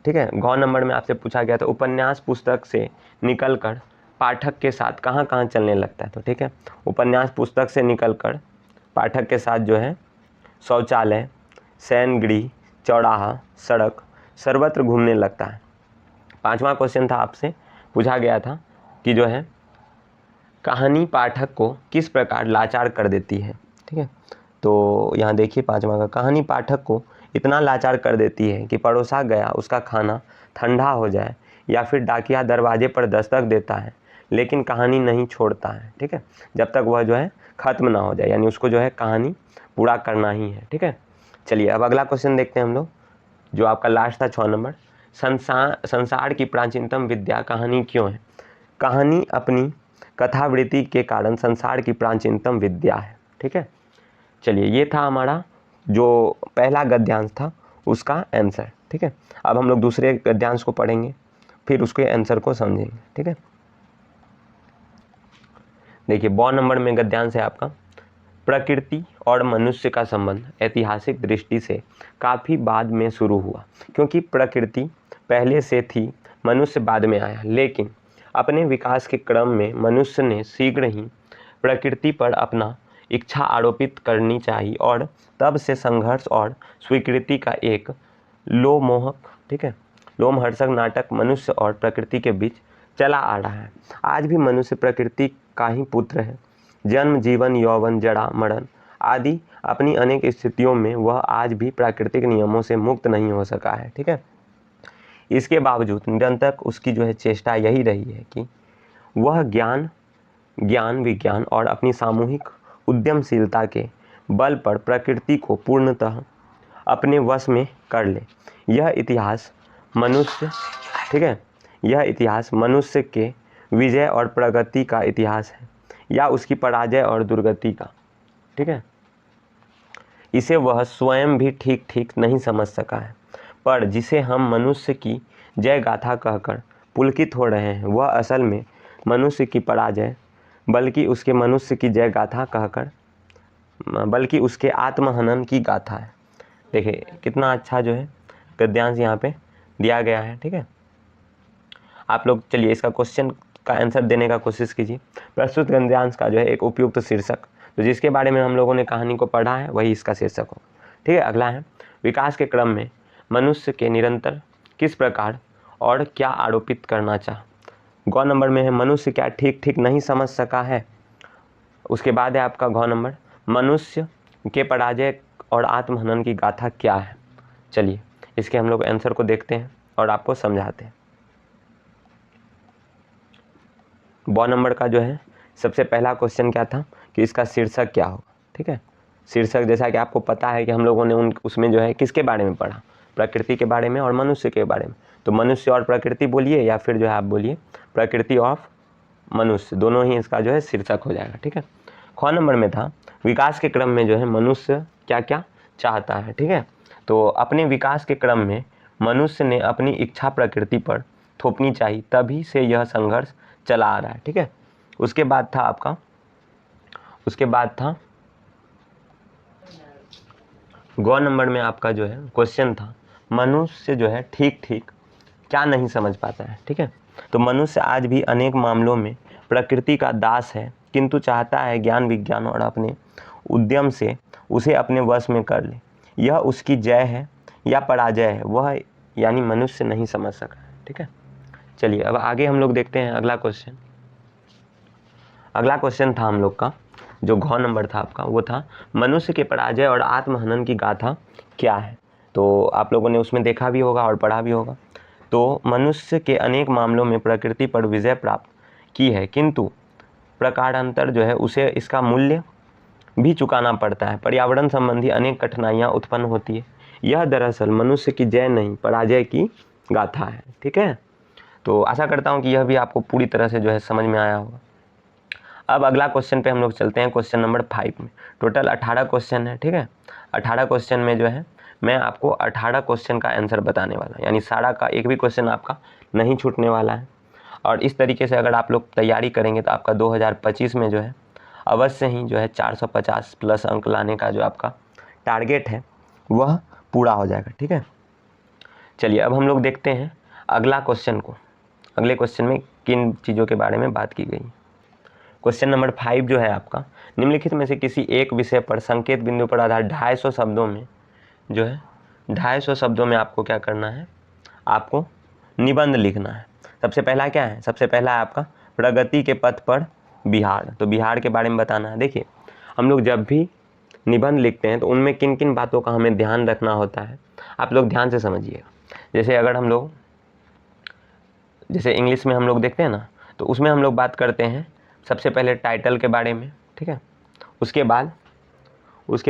ठीक है, गौ नंबर में आपसे पूछा गया था, उपन्यास पुस्तक से निकलकर पाठक के साथ कहाँ कहाँ चलने लगता है? तो ठीक है, उपन्यास पुस्तक से निकलकर पाठक के साथ जो है शौचालय, शयनगृह, चौराहा, सड़क, सर्वत्र घूमने लगता है। 5वां क्वेश्चन था, आपसे पूछा गया था कि जो है कहानी पाठक को किस प्रकार लाचार कर देती है? ठीक है, तो यहाँ देखिए 5वां का, कहानी पाठक को इतना लाचार कर देती है कि परोसा गया उसका खाना ठंडा हो जाए, या फिर डाकिया दरवाजे पर दस्तक देता है लेकिन कहानी नहीं छोड़ता है। ठीक है, जब तक वह जो है ख़त्म ना हो जाए, यानी उसको जो है कहानी पूरा करना ही है। ठीक है, चलिए अब अगला क्वेश्चन देखते हैं हम लोग, जो आपका लास्ट था 6 नंबर, संसार की प्राचीनतम विद्या कहानी क्यों है? कहानी अपनी कथावृत्ति के कारण संसार की प्राचीनतम विद्या है। ठीक है, चलिए ये था हमारा जो पहला गद्यांश था उसका आंसर। ठीक है, अब हम लोग दूसरे गद्यांश को पढ़ेंगे, फिर उसके आंसर को समझेंगे। ठीक है, देखिए ब नंबर में गद्यांश है आपका, प्रकृति और मनुष्य का संबंध ऐतिहासिक दृष्टि से काफ़ी बाद में शुरू हुआ, क्योंकि प्रकृति पहले से थी, मनुष्य बाद में आया, लेकिन अपने विकास के क्रम में मनुष्य ने शीघ्र ही प्रकृति पर अपना इच्छा आरोपित करनी चाहिए, और तब से संघर्ष और स्वीकृति का एक लोमोहक, ठीक है, लोमहर्षक नाटक मनुष्य और प्रकृति के बीच चला आ रहा है। आज भी मनुष्य प्रकृति का ही पुत्र है। जन्म, जीवन, यौवन, जड़ा, मरण आदि अपनी अनेक स्थितियों में वह आज भी प्राकृतिक नियमों से मुक्त नहीं हो सका है। ठीक है, इसके बावजूद निरंतर उसकी जो है चेष्टा यही रही है कि वह ज्ञान, विज्ञान और अपनी सामूहिक उद्यमशीलता के बल पर प्रकृति को पूर्णतः अपने वश में कर ले। यह इतिहास मनुष्य, ठीक है, यह इतिहास मनुष्य के विजय और प्रगति का इतिहास है, या उसकी पराजय और दुर्गति का। ठीक है, इसे वह स्वयं भी ठीक ठीक नहीं समझ सका है, पर जिसे हम मनुष्य की जय गाथा कहकर पुलकित हो रहे हैं, वह असल में मनुष्य की पराजय, बल्कि उसके मनुष्य की जय गाथा कहकर, बल्कि उसके आत्महनन की गाथा है। देखिए कितना अच्छा जो है गद्यांश यहाँ पे दिया गया है। ठीक है, आप लोग चलिए इसका क्वेश्चन का आंसर देने का कोशिश कीजिए। प्रस्तुत गद्यांश का जो है एक उपयुक्त शीर्षक, तो जिसके बारे में हम लोगों ने कहानी को पढ़ा है वही इसका शीर्षक हो। ठीक है, अगला है, विकास के क्रम में मनुष्य के निरंतर किस प्रकार और क्या आरोपित करना चाह। गौ नंबर में है, मनुष्य क्या ठीक ठीक नहीं समझ सका है। उसके बाद है आपका घ नंबर, मनुष्य के पराजय और आत्महनन की गाथा क्या है। चलिए इसके हम लोग आंसर को देखते हैं और आपको समझाते हैं। ब नंबर का जो है सबसे पहला क्वेश्चन क्या था कि इसका शीर्षक क्या होगा। ठीक है, शीर्षक जैसा कि आपको पता है कि हम लोगों ने उसमें जो है किसके बारे में पढ़ा, प्रकृति के बारे में और मनुष्य के बारे में। तो मनुष्य और प्रकृति बोलिए, या फिर जो है आप बोलिए प्रकृति और मनुष्य, दोनों ही इसका जो है शीर्षक हो जाएगा। ठीक है, ख नंबर में था, विकास के क्रम में जो है मनुष्य क्या क्या चाहता है। ठीक है, तो अपने विकास के क्रम में मनुष्य ने अपनी इच्छा प्रकृति पर थोपनी चाहिए, तभी से यह संघर्ष चला आ रहा है। ठीक है, उसके बाद था आपका, उसके बाद था गौ नंबर में आपका जो है क्वेश्चन था, मनुष्य जो है ठीक ठीक क्या नहीं समझ पाता है। ठीक है, तो मनुष्य आज भी अनेक मामलों में प्रकृति का दास है, किंतु चाहता है ज्ञान, विज्ञान और अपने उद्यम से उसे अपने वश में कर ले। यह उसकी जय है या पराजय है, वह यानी मनुष्य नहीं समझ सका है। ठीक है, चलिए अब आगे हम लोग देखते हैं अगला क्वेश्चन। अगला क्वेश्चन था हम लोग का जो घ नंबर था आपका, वो था मनुष्य के पराजय और आत्महनन की गाथा क्या है। तो आप लोगों ने उसमें देखा भी होगा और पढ़ा भी होगा। तो मनुष्य के अनेक मामलों में प्रकृति पर विजय प्राप्त की है, किंतु प्रकारांतर जो है उसे इसका मूल्य भी चुकाना पड़ता है। पर्यावरण संबंधी अनेक कठिनाइयाँ उत्पन्न होती है, यह दरअसल मनुष्य की जय नहीं पराजय की गाथा है। ठीक है, तो आशा करता हूँ कि यह भी आपको पूरी तरह से जो है समझ में आया होगा। अब अगला क्वेश्चन पे हम लोग चलते हैं, क्वेश्चन नंबर 5 में। टोटल 18 क्वेश्चन है। ठीक है, 18 क्वेश्चन में जो है मैं आपको 18 क्वेश्चन का आंसर बताने वाला, यानी सारा का एक भी क्वेश्चन आपका नहीं छूटने वाला है। और इस तरीके से अगर आप लोग तैयारी करेंगे तो आपका 2025 में जो है अवश्य ही जो है 450 प्लस अंक लाने का जो आपका टारगेट है वह पूरा हो जाएगा। ठीक है, चलिए अब हम लोग देखते हैं अगला क्वेश्चन को। अगले क्वेश्चन में किन चीज़ों के बारे में बात की गई। क्वेश्चन नंबर 5 जो है आपका, निम्नलिखित में से किसी एक विषय पर संकेत बिंदु पर आधार 250 शब्दों में जो है 250 शब्दों में आपको क्या करना है, आपको निबंध लिखना है। सबसे पहला क्या है, सबसे पहला है आपका प्रगति के पथ पर बिहार। तो बिहार के बारे में बताना है। देखिए, हम लोग जब भी निबंध लिखते हैं तो उनमें किन किन बातों का हमें ध्यान रखना होता है, आप लोग ध्यान से समझिएगा। जैसे अगर हम लोग जैसे इंग्लिश में हम लोग देखते हैं ना, तो उसमें हम लोग बात करते हैं सबसे पहले टाइटल के बारे में। ठीक है, उसके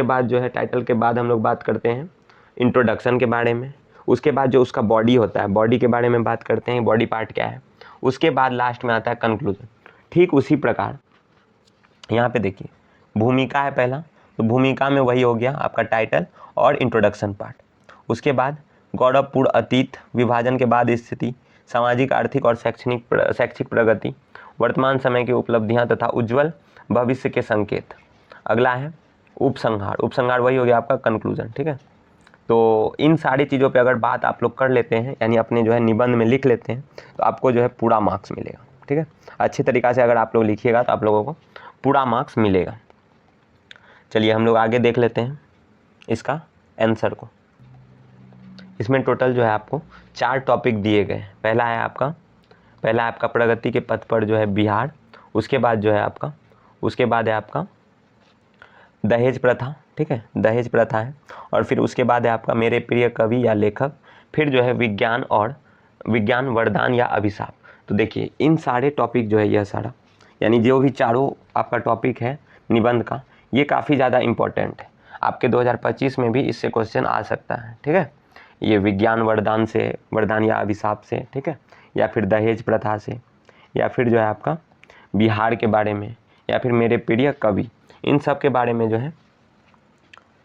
बाद जो है टाइटल के बाद हम लोग बात करते हैं इंट्रोडक्शन के बारे में। उसके बाद जो उसका बॉडी होता है, बॉडी के बारे में बात करते हैं, बॉडी पार्ट क्या है। उसके बाद लास्ट में आता है कंक्लूजन। ठीक उसी प्रकार यहाँ पे देखिए, भूमिका है पहला, तो भूमिका में वही हो गया आपका टाइटल और इंट्रोडक्शन पार्ट। उसके बाद गौरवपूर्ण अतीत, विभाजन के बाद स्थिति, सामाजिक आर्थिक और शैक्षिक प्रगति, वर्तमान समय की उपलब्धियां तथा उज्जवल भविष्य के संकेत। अगला है उपसंहार। उपसंहार वही हो गया आपका कंक्लूजन। ठीक है, तो इन सारी चीज़ों पे अगर बात आप लोग कर लेते हैं, यानी अपने जो है निबंध में लिख लेते हैं, तो आपको जो है पूरा मार्क्स मिलेगा। ठीक है, अच्छी तरीक़ा से अगर आप लोग लिखिएगा तो आप लोगों को पूरा मार्क्स मिलेगा। चलिए हम लोग आगे देख लेते हैं इसका आंसर को। इसमें टोटल जो है आपको 4 टॉपिक दिए गए हैं। पहला है आपका प्रगति के पथ पर जो है बिहार। उसके बाद जो है आपका दहेज प्रथा। ठीक है, दहेज प्रथा है। और फिर उसके बाद है आपका मेरे प्रिय कवि या लेखक। फिर जो है विज्ञान वरदान या अभिशाप। तो देखिए इन सारे टॉपिक जो है, यह सारा यानी जो भी चारों आपका टॉपिक है निबंध का, ये काफ़ी ज़्यादा इम्पोर्टेंट है। आपके 2025 में भी इससे क्वेश्चन आ सकता है। ठीक है, ये विज्ञान वरदान या अभिशाप से, ठीक है, या फिर दहेज प्रथा से, या फिर जो है आपका बिहार के बारे में, या फिर मेरे प्रिय कवि, इन सब के बारे में जो है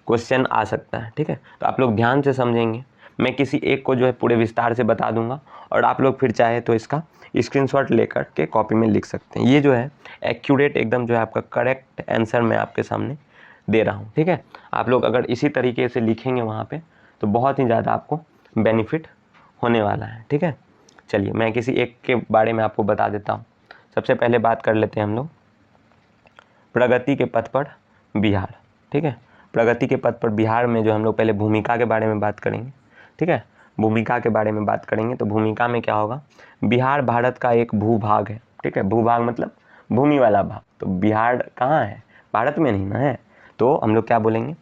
क्वेश्चन आ सकता है। ठीक है, तो आप लोग ध्यान से समझेंगे। मैं किसी एक को जो है पूरे विस्तार से बता दूंगा और आप लोग फिर चाहे तो इसका स्क्रीनशॉट लेकर के कॉपी में लिख सकते हैं। ये जो है एक्यूरेट एकदम जो है आपका करेक्ट आंसर मैं आपके सामने दे रहा हूँ। ठीक है, आप लोग अगर इसी तरीके से लिखेंगे वहाँ पे तो बहुत ही ज़्यादा आपको बेनिफिट होने वाला है। ठीक है, चलिए मैं किसी एक के बारे में आपको बता देता हूँ। सबसे पहले बात कर लेते हैं हम लोग प्रगति के पथ पर बिहार। ठीक है, प्रगति के पथ पर बिहार में जो हम लोग पहले भूमिका के बारे में बात करेंगे। ठीक है, भूमिका के बारे में बात करेंगे तो भूमिका में क्या होगा, बिहार भारत का एक भूभाग है। ठीक है, भूभाग मतलब भूमि वाला भाग। तो बिहार कहाँ है, भारत में नहीं ना है, तो हम लोग क्या बोलेंगे,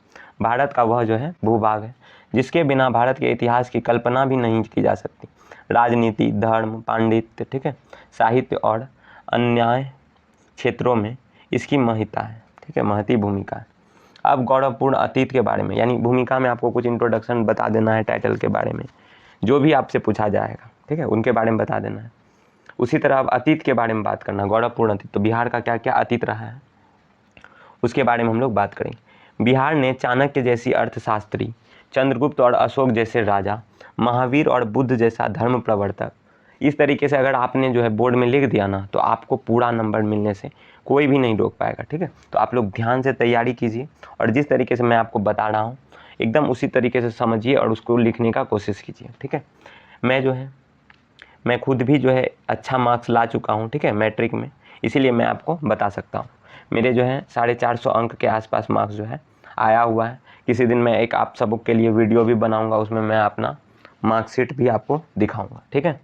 भारत का वह जो है भूभाग है जिसके बिना भारत के इतिहास की कल्पना भी नहीं की जा सकती। राजनीति, धर्म, पांडित्य, ठीक है, साहित्य और अन्य क्षेत्रों में इसकी महत्ता है। ठीक है, महती भूमिका है। अब गौरवपूर्ण अतीत के बारे में, यानी भूमिका में आपको कुछ इंट्रोडक्शन बता देना है टाइटल के बारे में, जो भी आपसे पूछा जाएगा, ठीक है, उनके बारे में बता देना है। उसी तरह अब अतीत के बारे में बात करना, गौरवपूर्ण अतीत, तो बिहार का क्या क्या अतीत रहा है उसके बारे में हम लोग बात करेंगे। बिहार ने चाणक्य जैसी अर्थशास्त्री, चंद्रगुप्त और अशोक जैसे राजा, महावीर और बुद्ध जैसा धर्म प्रवर्तक, इस तरीके से अगर आपने जो है बोर्ड में लिख दिया ना, तो आपको पूरा नंबर मिलने से कोई भी नहीं रोक पाएगा। ठीक है, तो आप लोग ध्यान से तैयारी कीजिए और जिस तरीके से मैं आपको बता रहा हूँ एकदम उसी तरीके से समझिए और उसको लिखने का कोशिश कीजिए। ठीक है, मैं खुद भी जो है अच्छा मार्क्स ला चुका हूँ। ठीक है, मैट्रिक में, इसीलिए मैं आपको बता सकता हूँ। मेरे जो है 450 अंक के आसपास मार्क्स जो है आया हुआ है। किसी दिन मैं एक आप सबों के लिए वीडियो भी बनाऊँगा, उसमें मैं अपना मार्कशीट भी आपको दिखाऊँगा। ठीक है,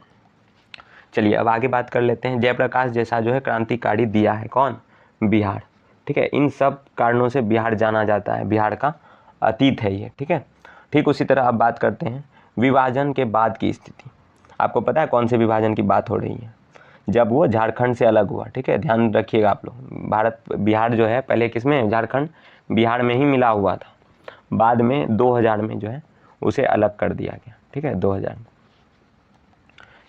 चलिए अब आगे बात कर लेते हैं। जयप्रकाश जैसा जो है क्रांतिकारी दिया है कौन, बिहार। ठीक है, इन सब कारणों से बिहार जाना जाता है, बिहार का अतीत है ये। ठीक है, ठीक उसी तरह अब बात करते हैं विभाजन के बाद की स्थिति। आपको पता है कौन से विभाजन की बात हो रही है, जब वो झारखंड से अलग हुआ। ठीक है, ध्यान रखिएगा आप लोग। बिहार जो है पहले किस में, झारखंड बिहार में ही मिला हुआ था। बाद में 2000 में जो है उसे अलग कर दिया गया, ठीक है, 2000 में।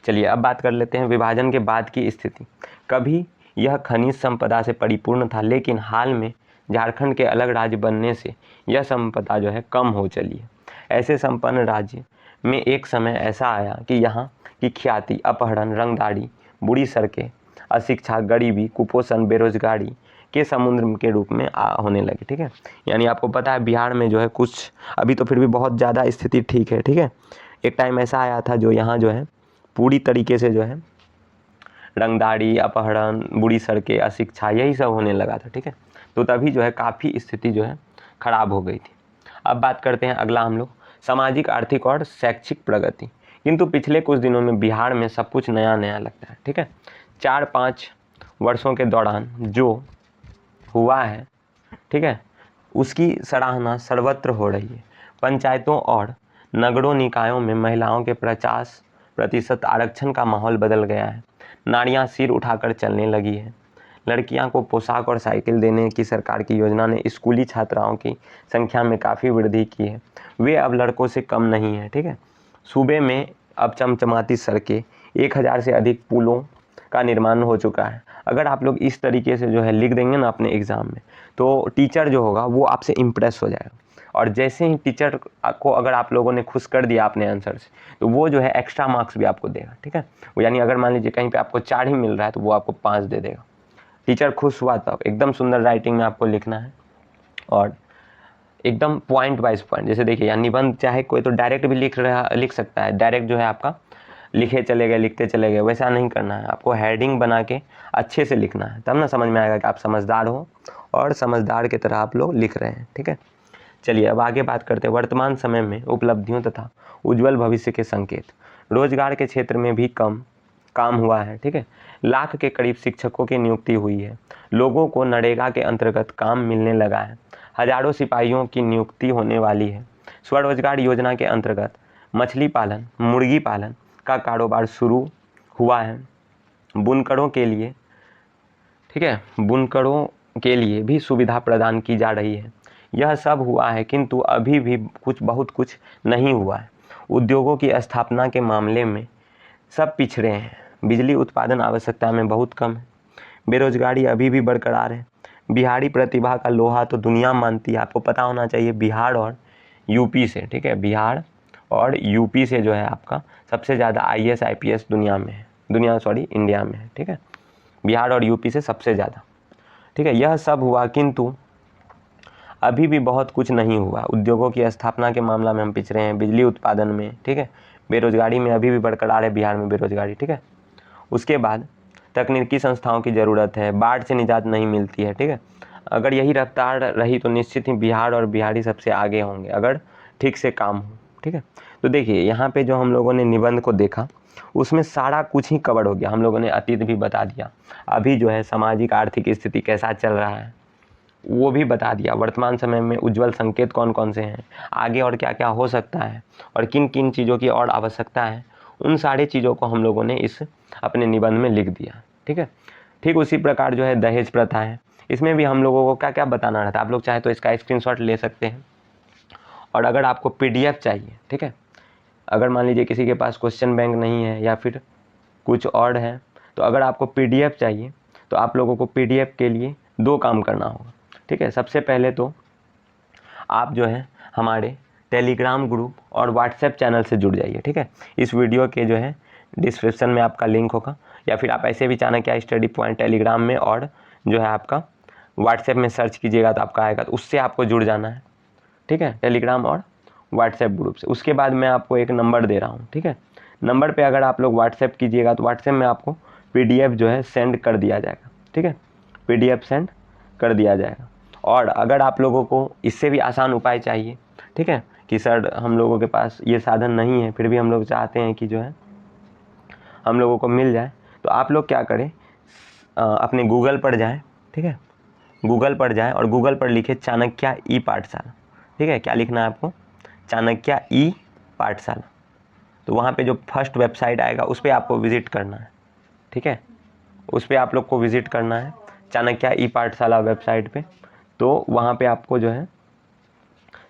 चलिए अब बात कर लेते हैं विभाजन के बाद की स्थिति। कभी यह खनिज संपदा से परिपूर्ण था, लेकिन हाल में झारखंड के अलग राज्य बनने से यह संपदा जो है कम हो चली है। ऐसे संपन्न राज्य में एक समय ऐसा आया कि यहाँ की ख्याति अपहरण, रंगदारी, बुरी सड़कें, अशिक्षा, गरीबी, कुपोषण, बेरोजगारी के समुद्र के रूप में होने लगे, ठीक है। यानी आपको पता है बिहार में जो है कुछ, अभी तो फिर भी बहुत ज़्यादा स्थिति ठीक है, ठीक है। एक टाइम ऐसा आया था जो यहाँ जो है पूरी तरीके से जो है रंगदारी, अपहरण, बुरी सड़कें, अशिक्षा, यही सब होने लगा था, ठीक है। तो तभी जो है काफ़ी स्थिति जो है खराब हो गई थी। अब बात करते हैं अगला हम लोग सामाजिक, आर्थिक और शैक्षिक प्रगति। किंतु पिछले कुछ दिनों में बिहार में सब कुछ नया नया लगता है, ठीक है। 4-5 वर्षों के दौरान जो हुआ है, ठीक है, उसकी सराहना सर्वत्र हो रही है। पंचायतों और नगरों निकायों में महिलाओं के 50% आरक्षण का माहौल बदल गया है। नारियां सिर उठाकर चलने लगी है। लड़कियां को पोशाक और साइकिल देने की सरकार की योजना ने स्कूली छात्राओं की संख्या में काफ़ी वृद्धि की है। वे अब लड़कों से कम नहीं है, ठीक है। सूबे में अब चमचमाती सड़कें, 1000 से अधिक पुलों का निर्माण हो चुका है। अगर आप लोग इस तरीके से जो है लिख देंगे ना अपने एग्ज़ाम में, तो टीचर जो होगा वो आपसे इम्प्रेस हो जाएगा। और जैसे ही टीचर को अगर आप लोगों ने खुश कर दिया अपने आंसर से, तो वो जो है एक्स्ट्रा मार्क्स भी आपको देगा, ठीक है। यानी अगर मान लीजिए कहीं पे आपको 4 ही मिल रहा है तो वो आपको 5 दे देगा। टीचर खुश हुआ तब एकदम सुंदर राइटिंग में आपको लिखना है और एकदम पॉइंट वाइज पॉइंट। जैसे देखिए यहाँ निबंध चाहे कोई तो डायरेक्ट भी लिख सकता है, डायरेक्ट जो है आपका लिखे चले गए, लिखते चले गए, वैसा नहीं करना है। आपको हेडिंग बना के अच्छे से लिखना है, तब ना समझ में आएगा कि आप समझदार हो और समझदार की तरह आप लोग लिख रहे हैं, ठीक है। चलिए अब आगे बात करते हैं वर्तमान समय में उपलब्धियों तथा उज्जवल भविष्य के संकेत। रोजगार के क्षेत्र में भी काम हुआ है, ठीक है। लाख के करीब शिक्षकों की नियुक्ति हुई है। लोगों को नरेगा के अंतर्गत काम मिलने लगा है। हजारों सिपाहियों की नियुक्ति होने वाली है। स्वरोजगार योजना के अंतर्गत मछली पालन, मुर्गी पालन का कारोबार शुरू हुआ है। बुनकरों के लिए, ठीक है, बुनकरों के लिए भी सुविधा प्रदान की जा रही है। यह सब हुआ है, किंतु अभी भी बहुत कुछ नहीं हुआ है। उद्योगों की स्थापना के मामले में सब पिछड़े हैं। बिजली उत्पादन आवश्यकता में बहुत कम है। बेरोजगारी अभी भी बरकरार है। बिहारी प्रतिभा का लोहा तो दुनिया मानती है। आपको पता होना चाहिए बिहार और यूपी से, ठीक है, बिहार और यूपी से जो है आपका सबसे ज़्यादा IAS IPS इंडिया में है, ठीक है। बिहार और यूपी से सबसे ज़्यादा, ठीक है। यह सब हुआ, किंतु अभी भी बहुत कुछ नहीं हुआ। उद्योगों की स्थापना के मामला में हम पिछड़े हैं, बिजली उत्पादन में, ठीक है। बेरोजगारी में अभी भी बरकरार है बिहार में बेरोजगारी, ठीक है। उसके बाद तकनीकी संस्थाओं की ज़रूरत है। बाढ़ से निजात नहीं मिलती है, ठीक है। अगर यही रफ्तार रही तो निश्चित ही बिहार और बिहारी सबसे आगे होंगे, अगर ठीक से काम हो, ठीक है। तो देखिए यहाँ पे जो हम लोगों ने निबंध को देखा उसमें सारा कुछ ही कवर हो गया। हम लोगों ने अतीत भी बता दिया, अभी जो है सामाजिक आर्थिक स्थिति कैसा चल रहा है वो भी बता दिया, वर्तमान समय में उज्जवल संकेत कौन कौन से हैं, आगे और क्या क्या हो सकता है और किन किन चीज़ों की और आवश्यकता है, उन सारी चीज़ों को हम लोगों ने इस अपने निबंध में लिख दिया, ठीक है। ठीक उसी प्रकार जो है दहेज प्रथा है, इसमें भी हम लोगों को क्या क्या बताना रहता है। आप लोग चाहे तो इसका स्क्रीनशॉट ले सकते हैं। और अगर आपको PDF चाहिए, ठीक है, अगर मान लीजिए किसी के पास क्वेश्चन बैंक नहीं है या फिर कुछ और है, तो अगर आपको PDF चाहिए तो आप लोगों को PDF के लिए 2 काम करना होगा, ठीक है। सबसे पहले तो आप जो है हमारे टेलीग्राम ग्रुप और व्हाट्सएप चैनल से जुड़ जाइए, ठीक है। इस वीडियो के जो है डिस्क्रिप्शन में आपका लिंक होगा, या फिर आप ऐसे भी चाणक्य स्टडी पॉइंट टेलीग्राम में और जो है आपका व्हाट्सएप में सर्च कीजिएगा तो आपका आएगा, तो उससे आपको जुड़ जाना है, ठीक है, टेलीग्राम और व्हाट्सएप ग्रुप से। उसके बाद मैं आपको एक नंबर दे रहा हूँ, ठीक है। नंबर पे अगर आप लोग व्हाट्सएप कीजिएगा तो व्हाट्सएप में आपको PDF जो है सेंड कर दिया जाएगा, ठीक है, PDF सेंड कर दिया जाएगा। और अगर आप लोगों को इससे भी आसान उपाय चाहिए, ठीक है, कि सर हम लोगों के पास ये साधन नहीं है फिर भी हम लोग चाहते हैं कि जो है हम लोगों को मिल जाए, तो आप लोग क्या करें, अपने गूगल पर जाएं, ठीक है, गूगल पर जाएं और गूगल पर लिखे चाणक्य ई पाठशाला, ठीक है। क्या लिखना है आपको, चाणक्य ई पाठशाला। तो वहाँ पे जो फर्स्ट वेबसाइट आएगा उस पर आपको विज़िट करना है, ठीक है, उस पर आप लोग को विज़िट करना है चाणक्य ई पाठशाला वेबसाइट पे। तो वहाँ पे आपको जो है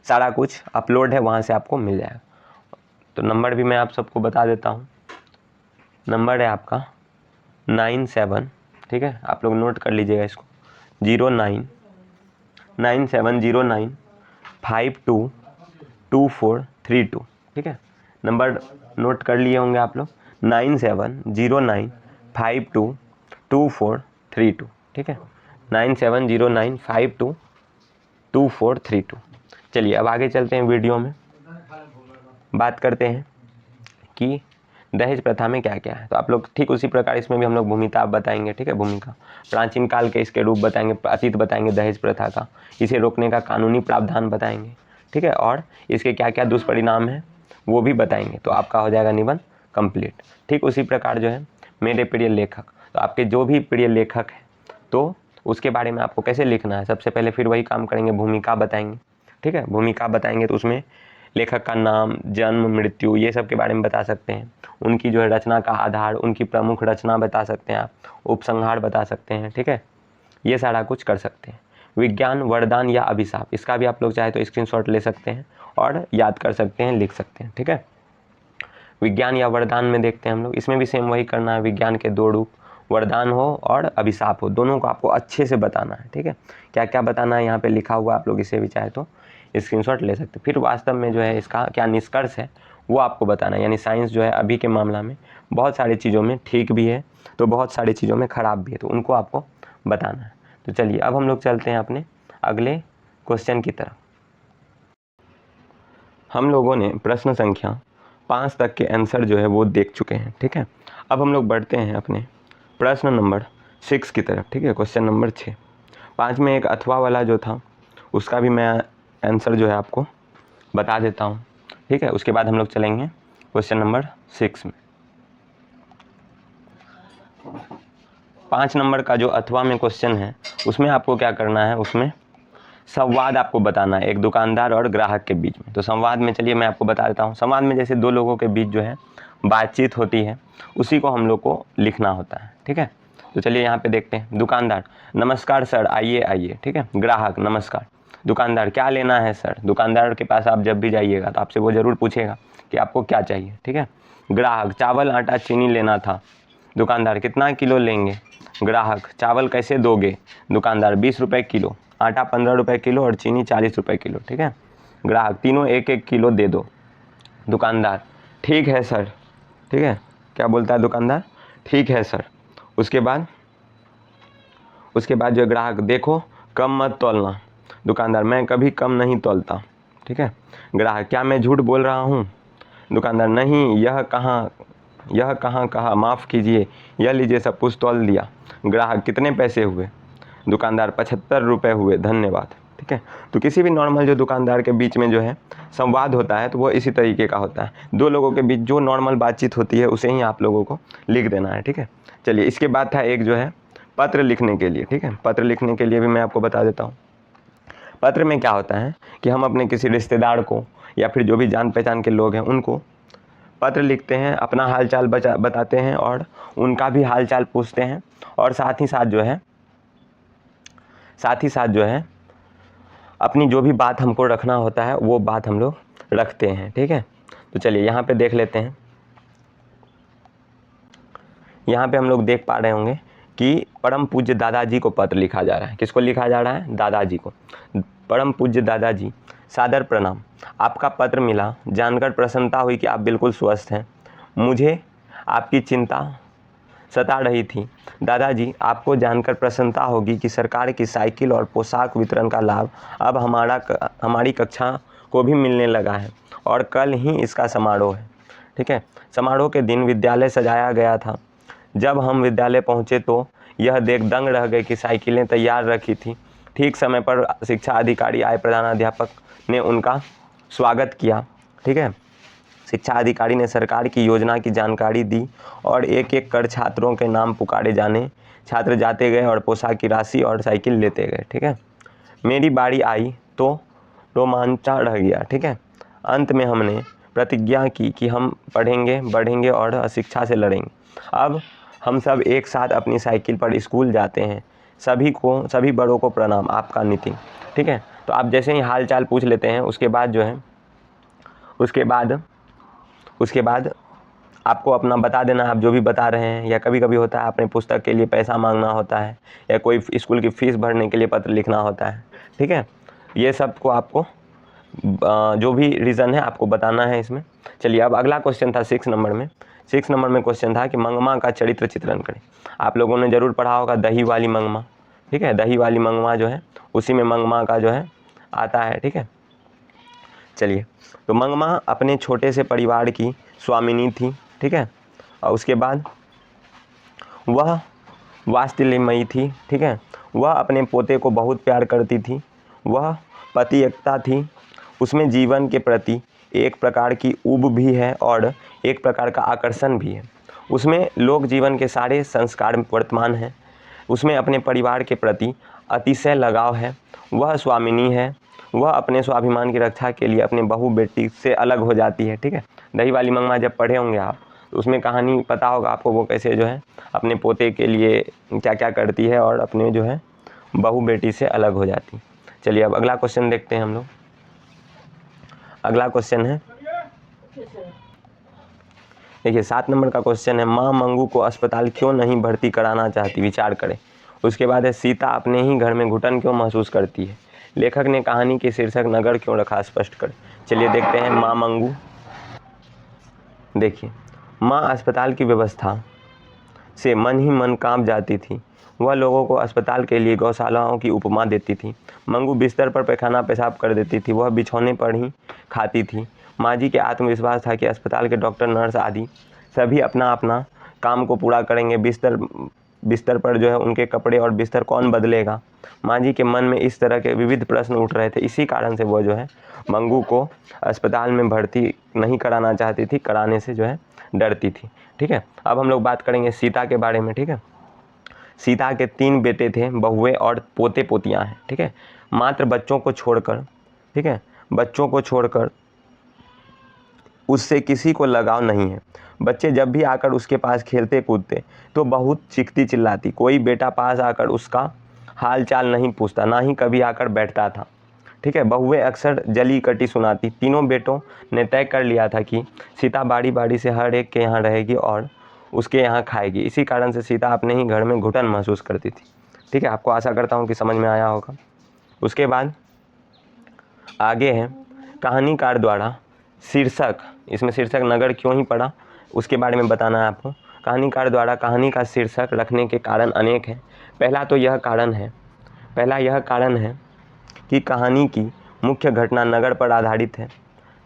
सारा कुछ अपलोड है, वहाँ से आपको मिल जाएगा। तो नंबर भी मैं आप सबको बता देता हूँ। नंबर है आपका 97, ठीक है, आप लोग नोट कर लीजिएगा इसको, 099709522432, ठीक है। नंबर नोट कर लिए होंगे आप लोग, 9709522432, ठीक है, 9709522432। चलिए अब आगे चलते हैं वीडियो में, बात करते हैं कि दहेज प्रथा में क्या क्या है। तो आप लोग ठीक उसी प्रकार इसमें भी हम लोग भूमिका बताएंगे, ठीक है, भूमिका, प्राचीन काल के इसके रूप बताएंगे, अतीत बताएंगे दहेज प्रथा का, इसे रोकने का कानूनी प्रावधान बताएंगे, ठीक है, और इसके क्या क्या दुष्परिणाम हैं वो भी बताएंगे। तो आपका हो जाएगा निबंध कंप्लीट। ठीक उसी प्रकार जो है मेरे प्रिय लेखक, तो आपके जो भी प्रिय लेखक है तो उसके बारे में आपको कैसे लिखना है, सबसे पहले फिर वही काम करेंगे, भूमिका बताएंगे, ठीक है। भूमिका बताएंगे तो उसमें लेखक का नाम, जन्म, मृत्यु, ये सब के बारे में बता सकते हैं, उनकी जो है रचना का आधार, उनकी प्रमुख रचना बता सकते हैं आप, उपसंहार बता सकते हैं, ठीक है, ये सारा कुछ कर सकते हैं। विज्ञान, वरदान या अभिशाप, इसका भी आप लोग चाहे तो स्क्रीनशॉट ले सकते हैं और याद कर सकते हैं, लिख सकते हैं, ठीक है। विज्ञान या वरदान में देखते हैं हम लोग, इसमें भी सेम वही करना है, विज्ञान के दो रूप, वरदान हो और अभिशाप हो, दोनों को आपको अच्छे से बताना है, ठीक है। क्या क्या बताना है यहाँ पे लिखा हुआ, आप लोग इसे भी चाहे तो स्क्रीनशॉट ले सकते हैं। फिर वास्तव में जो है इसका क्या निष्कर्ष है वो आपको बताना है। यानी साइंस जो है अभी के मामला में बहुत सारी चीज़ों में ठीक भी है तो बहुत सारी चीज़ों में ख़राब भी है, तो उनको आपको बताना है। तो चलिए अब हम लोग चलते हैं अपने अगले क्वेश्चन की तरफ। हम लोगों ने प्रश्न संख्या 5 तक के आंसर जो है वो देख चुके हैं, ठीक है। अब हम लोग बढ़ते हैं अपने प्रश्न नंबर 6 की तरफ, ठीक है, क्वेश्चन नंबर 6। 5 में एक अथवा वाला जो था उसका भी मैं आंसर जो है आपको बता देता हूँ, ठीक है। उसके बाद हम लोग चलेंगे क्वेश्चन नंबर 6 में। 5 नंबर का जो अथवा में क्वेश्चन है उसमें आपको क्या करना है, उसमें संवाद आपको बताना है एक दुकानदार और ग्राहक के बीच में। तो संवाद में चलिए मैं आपको बता देता हूँ। संवाद में जैसे दो लोगों के बीच जो है बातचीत होती है उसी को हम लोग को लिखना होता है, ठीक है। तो चलिए यहाँ पे देखते हैं। दुकानदार, नमस्कार सर, आइए आइए, ठीक है। ग्राहक, नमस्कार। दुकानदार, क्या लेना है सर। दुकानदार के पास आप जब भी जाइएगा तो आपसे वो ज़रूर पूछेगा कि आपको क्या चाहिए, ठीक है। ग्राहक, चावल, आटा, चीनी लेना था। दुकानदार, कितना किलो लेंगे। ग्राहक, चावल कैसे दोगे। दुकानदार, 20 रुपये किलो, आटा 15 रुपये किलो और चीनी 40 रुपये किलो, ठीक है। ग्राहक, तीनों 1-1 किलो दे दो। दुकानदार, ठीक है सर, ठीक है। क्या बोलता है दुकानदार, ठीक है सर। उसके बाद जो ग्राहक, देखो कम मत तौलना। दुकानदार, मैं कभी कम नहीं तौलता, ठीक है। ग्राहक, क्या मैं झूठ बोल रहा हूँ। दुकानदार, नहीं, यह कहाँ कहा, माफ़ कीजिए, यह लीजिए सब कुछ तौल दिया। ग्राहक, कितने पैसे हुए। दुकानदार, 75 रुपये हुए, धन्यवाद, ठीक है। तो किसी भी नॉर्मल जो दुकानदार के बीच में जो है संवाद होता है तो वो इसी तरीके का होता है। दो लोगों के बीच जो नॉर्मल बातचीत होती है उसे ही आप लोगों को लिख देना है, ठीक है। चलिए इसके बाद था एक जो है पत्र लिखने के लिए, ठीक है। पत्र लिखने के लिए भी मैं आपको बता देता हूँ। पत्र में क्या होता है कि हम अपने किसी रिश्तेदार को या फिर जो भी जान पहचान के लोग हैं उनको पत्र लिखते हैं, अपना हालचाल बताते हैं और उनका भी हालचाल पूछते हैं और साथ ही साथ जो है अपनी जो भी बात हमको रखना होता है वो बात हम लोग रखते हैं, ठीक है। तो चलिए यहाँ पे देख लेते हैं। यहाँ पे हम लोग देख पा रहे होंगे कि परम पूज्य दादाजी को पत्र लिखा जा रहा है। किसको लिखा जा रहा है, दादाजी को। परम पूज्य दादाजी, सादर प्रणाम, आपका पत्र मिला, जानकर प्रसन्नता हुई कि आप बिल्कुल स्वस्थ हैं। मुझे आपकी चिंता सता रही थी। दादाजी, आपको जानकर प्रसन्नता होगी कि सरकार की साइकिल और पोशाक वितरण का लाभ अब हमारी कक्षा को भी मिलने लगा है और कल ही इसका समारोह है, ठीक है। समारोह के दिन विद्यालय सजाया गया था। जब हम विद्यालय पहुँचे तो यह देख दंग रह गए कि साइकिलें तैयार रखी थी। ठीक समय पर शिक्षा अधिकारी आए, प्रधानाध्यापक ने उनका स्वागत किया, ठीक है। शिक्षा अधिकारी ने सरकार की योजना की जानकारी दी और एक एक कर छात्रों के नाम पुकारे जाने। छात्र जाते गए और पोशाक की राशि और साइकिल लेते गए, ठीक है। मेरी बारी आई तो रोमांचा रह गया, ठीक है। अंत में हमने प्रतिज्ञा की कि हम पढ़ेंगे, बढ़ेंगे और शिक्षा से लड़ेंगे। अब हम सब एक साथ अपनी साइकिल पर स्कूल जाते हैं। सभी बड़ों को प्रणाम, आपका नितिन, ठीक है। तो आप जैसे ही हाल चाल पूछ लेते हैं उसके बाद उसके बाद आपको अपना बता देना आप जो भी बता रहे हैं, या कभी कभी होता है अपने पुस्तक के लिए पैसा मांगना होता है, या कोई स्कूल की फ़ीस भरने के लिए पत्र लिखना होता है, ठीक है। ये सब को आपको जो भी रीज़न है आपको बताना है इसमें। चलिए, अब अगला क्वेश्चन था 6 नंबर में। 6 नंबर में क्वेश्चन था कि मंगमा का चरित्र चित्रण करें। आप लोगों ने ज़रूर पढ़ा होगा दही वाली मंगमा, ठीक है। दही वाली मंगमा जो है उसी में मंगमा का जो है आता है, ठीक है। चलिए, तो मंगमा अपने छोटे से परिवार की स्वामिनी थी, ठीक है। और उसके बाद वह वात्सल्यमयी थी, ठीक है। वह अपने पोते को बहुत प्यार करती थी। वह पतिव्रता थी। उसमें जीवन के प्रति एक प्रकार की ऊब भी है और एक प्रकार का आकर्षण भी है। उसमें लोक जीवन के सारे संस्कार वर्तमान हैं। उसमें अपने परिवार के प्रति अतिशय लगाव है। वह स्वामिनी है। वह अपने स्वाभिमान की रक्षा के लिए अपने बहू बेटी से अलग हो जाती है, ठीक है। दही वाली मंगमा जब पढ़े होंगे आप, तो उसमें कहानी पता होगा आपको, वो कैसे जो है अपने पोते के लिए क्या क्या करती है और अपने जो है बहू बेटी से अलग हो जाती। चलिए, अब अगला क्वेश्चन देखते हैं हम लोग। अगला क्वेश्चन है, देखिए 7 नंबर का क्वेश्चन है, माँ मंगू को अस्पताल क्यों नहीं भर्ती कराना चाहती, विचार करें। उसके बाद है, सीता अपने ही घर में घुटन क्यों महसूस करती है। लेखक ने कहानी के शीर्षक नगर क्यों रखा, स्पष्ट करें। चलिए देखते हैं माँ मंगू। देखिए, माँ अस्पताल की व्यवस्था से मन ही मन कांप जाती थी। वह लोगों को अस्पताल के लिए गौशालाओं की उपमा देती थी। मंगू बिस्तर पर पैखाना पेशाब कर देती थी। वह बिछौने पर ही खाती थी। माँ जी के आत्मविश्वास था कि अस्पताल के डॉक्टर, नर्स आदि सभी अपना अपना काम को पूरा करेंगे। बिस्तर पर जो है उनके कपड़े और बिस्तर कौन बदलेगा। माँ जी के मन में इस तरह के विविध प्रश्न उठ रहे थे। इसी कारण से वो जो है मंगू को अस्पताल में भर्ती नहीं कराना चाहती थी, कराने से जो है डरती थी, ठीक है। अब हम लोग बात करेंगे सीता के बारे में, ठीक है। सीता के 3 बेटे थे, बहुएं और पोते पोतियां हैं, ठीक है। मात्र बच्चों को छोड़कर, ठीक है, बच्चों को छोड़कर उससे किसी को लगाव नहीं है। बच्चे जब भी आकर उसके पास खेलते कूदते तो बहुत चीखती चिल्लाती। कोई बेटा पास आकर उसका हाल चाल नहीं पूछता, ना ही कभी आकर बैठता था, ठीक है। बहुएं अक्सर जली कटी सुनाती। तीनों बेटों ने तय कर लिया था कि सीता बारी बारी से हर एक के यहाँ रहेगी और उसके यहाँ खाएगी। इसी कारण से सीता अपने ही घर में घुटन महसूस करती थी, ठीक है। आपको आशा करता हूँ कि समझ में आया होगा। उसके बाद आगे है, कहानीकार द्वारा शीर्षक, इसमें शीर्षक नगर क्यों ही पड़ा उसके बारे में बताना है आपको। कहानीकार द्वारा कहानी का शीर्षक रखने के कारण अनेक हैं। पहला यह कारण है कि कहानी की मुख्य घटना नगर पर आधारित है,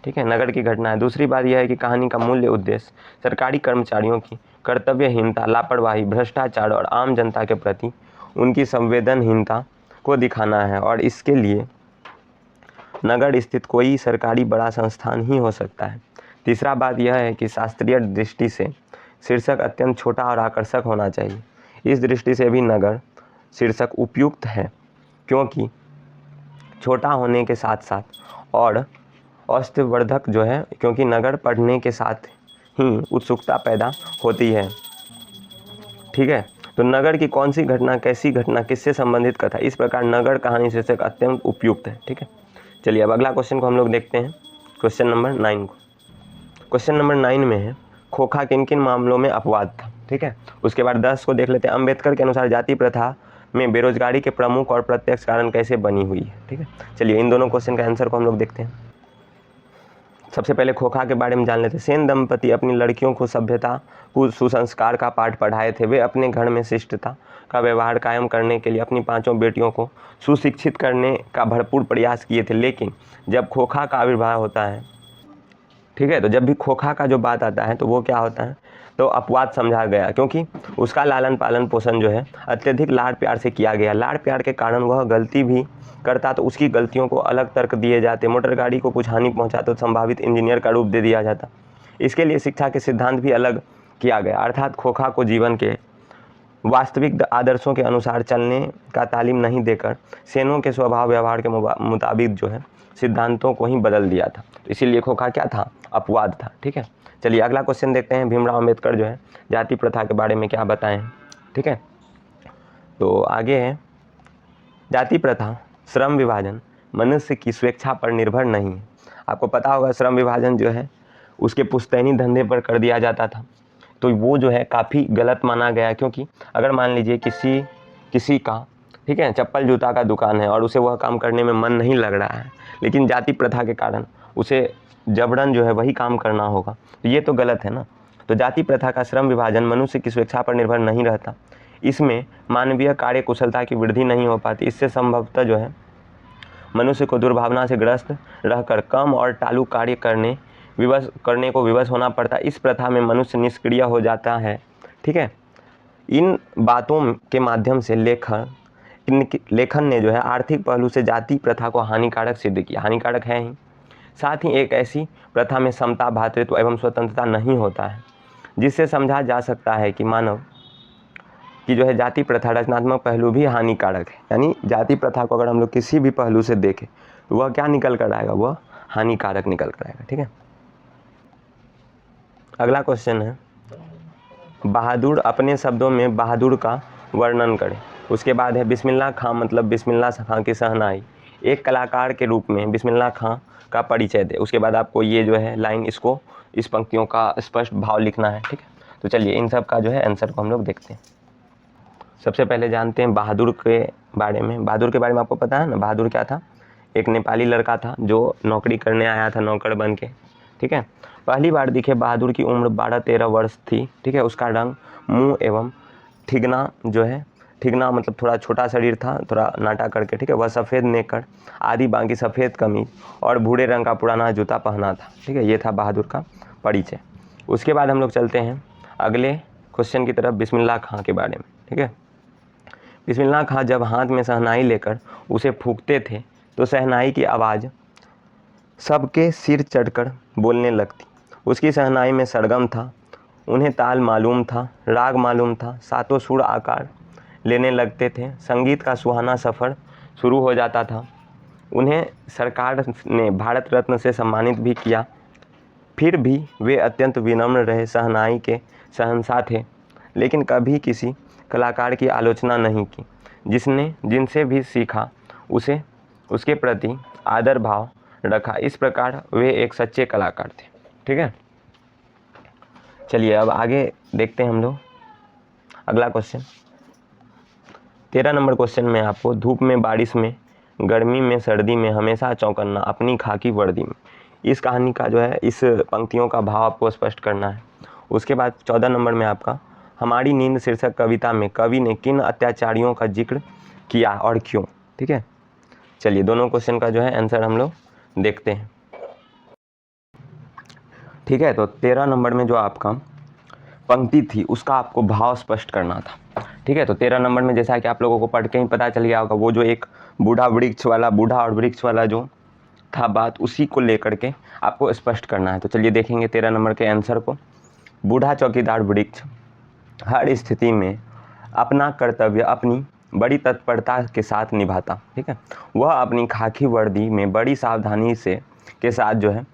ठीक है, नगर की घटना है। दूसरी बात यह है कि कहानी का मूल्य उद्देश्य सरकारी कर्मचारियों की कर्तव्यहीनता, लापरवाही, भ्रष्टाचार और आम जनता के प्रति उनकी संवेदनहीनता को दिखाना है, और इसके लिए नगर स्थित कोई सरकारी बड़ा संस्थान ही हो सकता है। तीसरा बात यह है कि शास्त्रीय दृष्टि से शीर्षक अत्यंत छोटा और आकर्षक होना चाहिए। इस दृष्टि से भी नगर शीर्षक उपयुक्त है, क्योंकि छोटा होने के साथ साथ और औषधिवर्धक जो है, क्योंकि नगर पढ़ने के साथ ही उत्सुकता पैदा होती है, ठीक है। तो नगर की कौन सी घटना, कैसी घटना, किससे संबंधित कथा, इस प्रकार नगर कहानी शीर्षक अत्यंत उपयुक्त है, ठीक है। चलिए, अब अगला क्वेश्चन को हम लोग देखते हैं, क्वेश्चन नंबर 9 को। क्वेश्चन नंबर 9 में है, खोखा किन किन मामलों में अपवाद था, ठीक है। उसके बाद 10 को देख लेते हैं। अम्बेडकर के अनुसार जाति प्रथा में बेरोजगारी के प्रमुख और प्रत्यक्ष कारण कैसे बनी हुई है, ठीक है। चलिए, इन दोनों क्वेश्चन का आंसर को हम लोग देखते हैं। सबसे पहले खोखा के बारे में जान लेते हैं। सेन दंपति अपनी लड़कियों को सभ्यता, सुसंस्कार का पाठ पढ़ाए थे। वे अपने घर में शिष्टता का व्यवहार कायम करने के लिए अपनी 5 बेटियों को सुशिक्षित करने का भरपूर प्रयास किए थे। लेकिन जब खोखा का आविर्भाव होता है, ठीक है, तो जब भी खोखा का जो बात आता है तो वो क्या होता है, तो अपवाद समझा गया, क्योंकि उसका लालन पालन पोषण जो है अत्यधिक लाड़ प्यार से किया गया। लाड़ प्यार के कारण वह गलती भी करता तो उसकी गलतियों को अलग तर्क दिए जाते। मोटर गाड़ी को कुछ हानि पहुंचा तो संभावित इंजीनियर का रूप दे दिया जाता। इसके लिए शिक्षा के सिद्धांत भी अलग किया गया, अर्थात खोखा को जीवन के वास्तविक आदर्शों के अनुसार चलने का तालीम नहीं देकर सेनों के स्वभाव व्यवहार के मुताबिक जो है सिद्धांतों को ही बदल दिया था। तो इसीलिए खोखा क्या था, अपवाद था, ठीक है। चलिए, अगला क्वेश्चन देखते हैं। भीमराव अम्बेडकर जो है जाति प्रथा के बारे में क्या बताएं, ठीक है। तो आगे है, जाति प्रथा, श्रम विभाजन मनुष्य की स्वेच्छा पर निर्भर नहीं है। आपको पता होगा श्रम विभाजन जो है उसके पुश्तैनी धंधे पर कर दिया जाता था, तो वो जो है काफ़ी गलत माना गया। क्योंकि अगर मान लीजिए किसी का, ठीक है, चप्पल जूता का दुकान है और उसे वह काम करने में मन नहीं लग रहा है, लेकिन जाति प्रथा के कारण उसे जबरन जो है वही काम करना होगा, तो ये तो गलत है ना। तो जाति प्रथा का श्रम विभाजन मनुष्य की स्वेच्छा पर निर्भर नहीं रहता, इसमें मानवीय कार्य कुशलता की वृद्धि नहीं हो पाती। इससे संभवतः जो है मनुष्य को दुर्भावना से ग्रस्त रहकर कम और टालू कार्य करने को विवश होना पड़ता। इस प्रथा में मनुष्य निष्क्रिय हो जाता है, ठीक है। इन बातों के माध्यम से लेखन ने जो है आर्थिक पहलू से जाति प्रथा को हानिकारक सिद्ध किया, हानिकारक है ही। साथ ही एक ऐसी प्रथा में समता, भ्रातृत्व एवं स्वतंत्रता नहीं होता है, जिससे समझा जा सकता है कि मानव की जो है जाति प्रथा रचनात्मक पहलू भी हानिकारक है। यानी जाति प्रथा को अगर हम लोग किसी भी पहलू से देखें तो वह क्या निकल कर आएगा, वह हानिकारक निकल कर आएगा, ठीक है। अगला क्वेश्चन है, बहादुर, अपने शब्दों में बहादुर का वर्णन करें। उसके बाद है बिस्मिल्लाह खां मतलब बिस्मिल्लाह खां की शहनाई, एक कलाकार के रूप में बिस्मिल्लाह खां का परिचय दे। उसके बाद आपको ये जो है लाइन, इस पंक्तियों का स्पष्ट भाव लिखना है, ठीक है। तो चलिए इन सब का जो है आंसर को हम लोग देखते हैं। सबसे पहले जानते हैं बहादुर के बारे में। बहादुर के बारे में आपको पता है ना, बहादुर क्या था? एक नेपाली लड़का था जो नौकरी करने आया था नौकर बन के, ठीक है। पहली बार दिखे बहादुर की उम्र 12-13 वर्ष थी, ठीक है। उसका रंग, मुंह एवं ठिगना जो है, ठिगना मतलब थोड़ा छोटा शरीर था, थोड़ा नाटा करके, ठीक है। वह सफ़ेद नेकर आदि बाकी सफ़ेद कमीज और भूरे रंग का पुराना जूता पहना था, ठीक है। ये था बहादुर का परिचय। उसके बाद हम लोग चलते हैं अगले क्वेश्चन की तरफ, बिस्मिल्लाह खां के बारे में, ठीक है। बिस्मिल्लाह खां जब हाथ में शहनाई लेकर उसे फूंकते थे तो शहनाई की आवाज़ सबके सिर चढ़कर बोलने लगती। उसकी शहनाई में सरगम था, उन्हें ताल मालूम था, राग मालूम था, सातों सुर आकार लेने लगते थे। संगीत का सुहाना सफ़र शुरू हो जाता था। उन्हें सरकार ने भारत रत्न से सम्मानित भी किया। फिर भी वे अत्यंत विनम्र रहे, शहनाई के शहंशाह थे, लेकिन कभी किसी कलाकार की आलोचना नहीं की। जिनसे भी सीखा उसे उसके प्रति आदर भाव रखा। इस प्रकार वे एक सच्चे कलाकार थे, ठीक है। चलिए अब आगे देखते हैं हम लोग अगला क्वेश्चन। 13 नंबर क्वेश्चन में आपको धूप में, बारिश में, गर्मी में, सर्दी में हमेशा चौकन्ना अपनी खाकी वर्दी में, इस कहानी का जो है, इस पंक्तियों का भाव आपको स्पष्ट करना है। उसके बाद 14 नंबर में आपका हमारी नींद शीर्षक कविता में कवि ने किन अत्याचारियों का जिक्र किया और क्यों, ठीक है। चलिए दोनों क्वेश्चन का जो है आंसर हम लोग देखते हैं, ठीक है। तो 13 नंबर में जो आपका पंक्ति थी उसका आपको भाव स्पष्ट करना था, ठीक है। तो 13 नंबर में जैसा कि आप लोगों को पढ़ के ही पता चल गया होगा, वो जो एक बूढ़ा और वृक्ष वाला जो था बात, उसी को लेकर के आपको स्पष्ट करना है। तो चलिए देखेंगे 13 नंबर के आंसर को। बूढ़ा चौकीदार वृक्ष हर स्थिति में अपना कर्तव्य अपनी बड़ी तत्परता के साथ निभाता, ठीक है। वह अपनी खाकी वर्दी में बड़ी सावधानी से के साथ जो है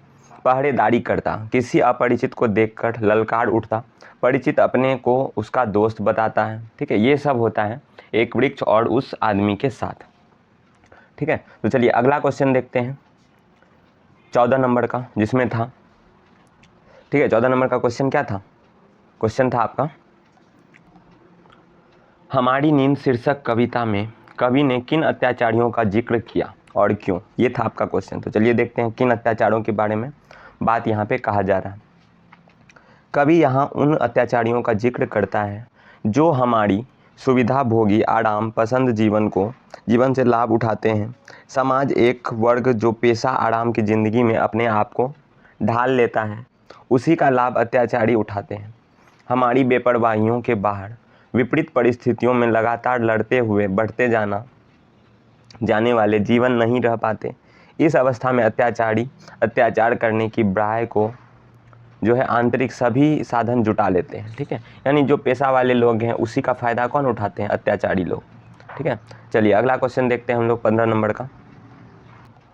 पहरेदारी करता। किसी अपरिचित को देखकर ललकार उठता, परिचित अपने को उसका दोस्त बताता है, ठीक है। ये सब होता है एक वृक्ष और उस आदमी के साथ, ठीक है। तो चलिए अगला क्वेश्चन देखते हैं 14 नंबर का, जिसमें था, ठीक है, 14 नंबर का क्वेश्चन क्या था? क्वेश्चन था आपका हमारी नींद शीर्षक कविता में कवि ने किन अत्याचारियों का जिक्र किया और क्यों, ये था आपका क्वेश्चन। तो चलिए देखते हैं किन अत्याचारों के बारे में बात यहाँ पे कहा जा रहा है। कवि यहाँ उन अत्याचारियों का जिक्र करता है जो हमारी सुविधा भोगी आराम पसंद जीवन से लाभ उठाते हैं। समाज एक वर्ग जो पेशा आराम की ज़िंदगी में अपने आप को ढाल लेता है, उसी का लाभ अत्याचारी उठाते हैं। हमारी बेपरवाहियों के बाहर विपरीत परिस्थितियों में लगातार लड़ते हुए बढ़ते जाने वाले जीवन नहीं रह पाते। इस अवस्था में अत्याचार करने की ब्राह को जो है आंतरिक सभी साधन जुटा लेते हैं, ठीक है। यानी जो पेशा वाले लोग हैं उसी का फ़ायदा कौन उठाते हैं? अत्याचारी लोग, ठीक है। चलिए अगला क्वेश्चन देखते हैं हम लोग 15 नंबर का।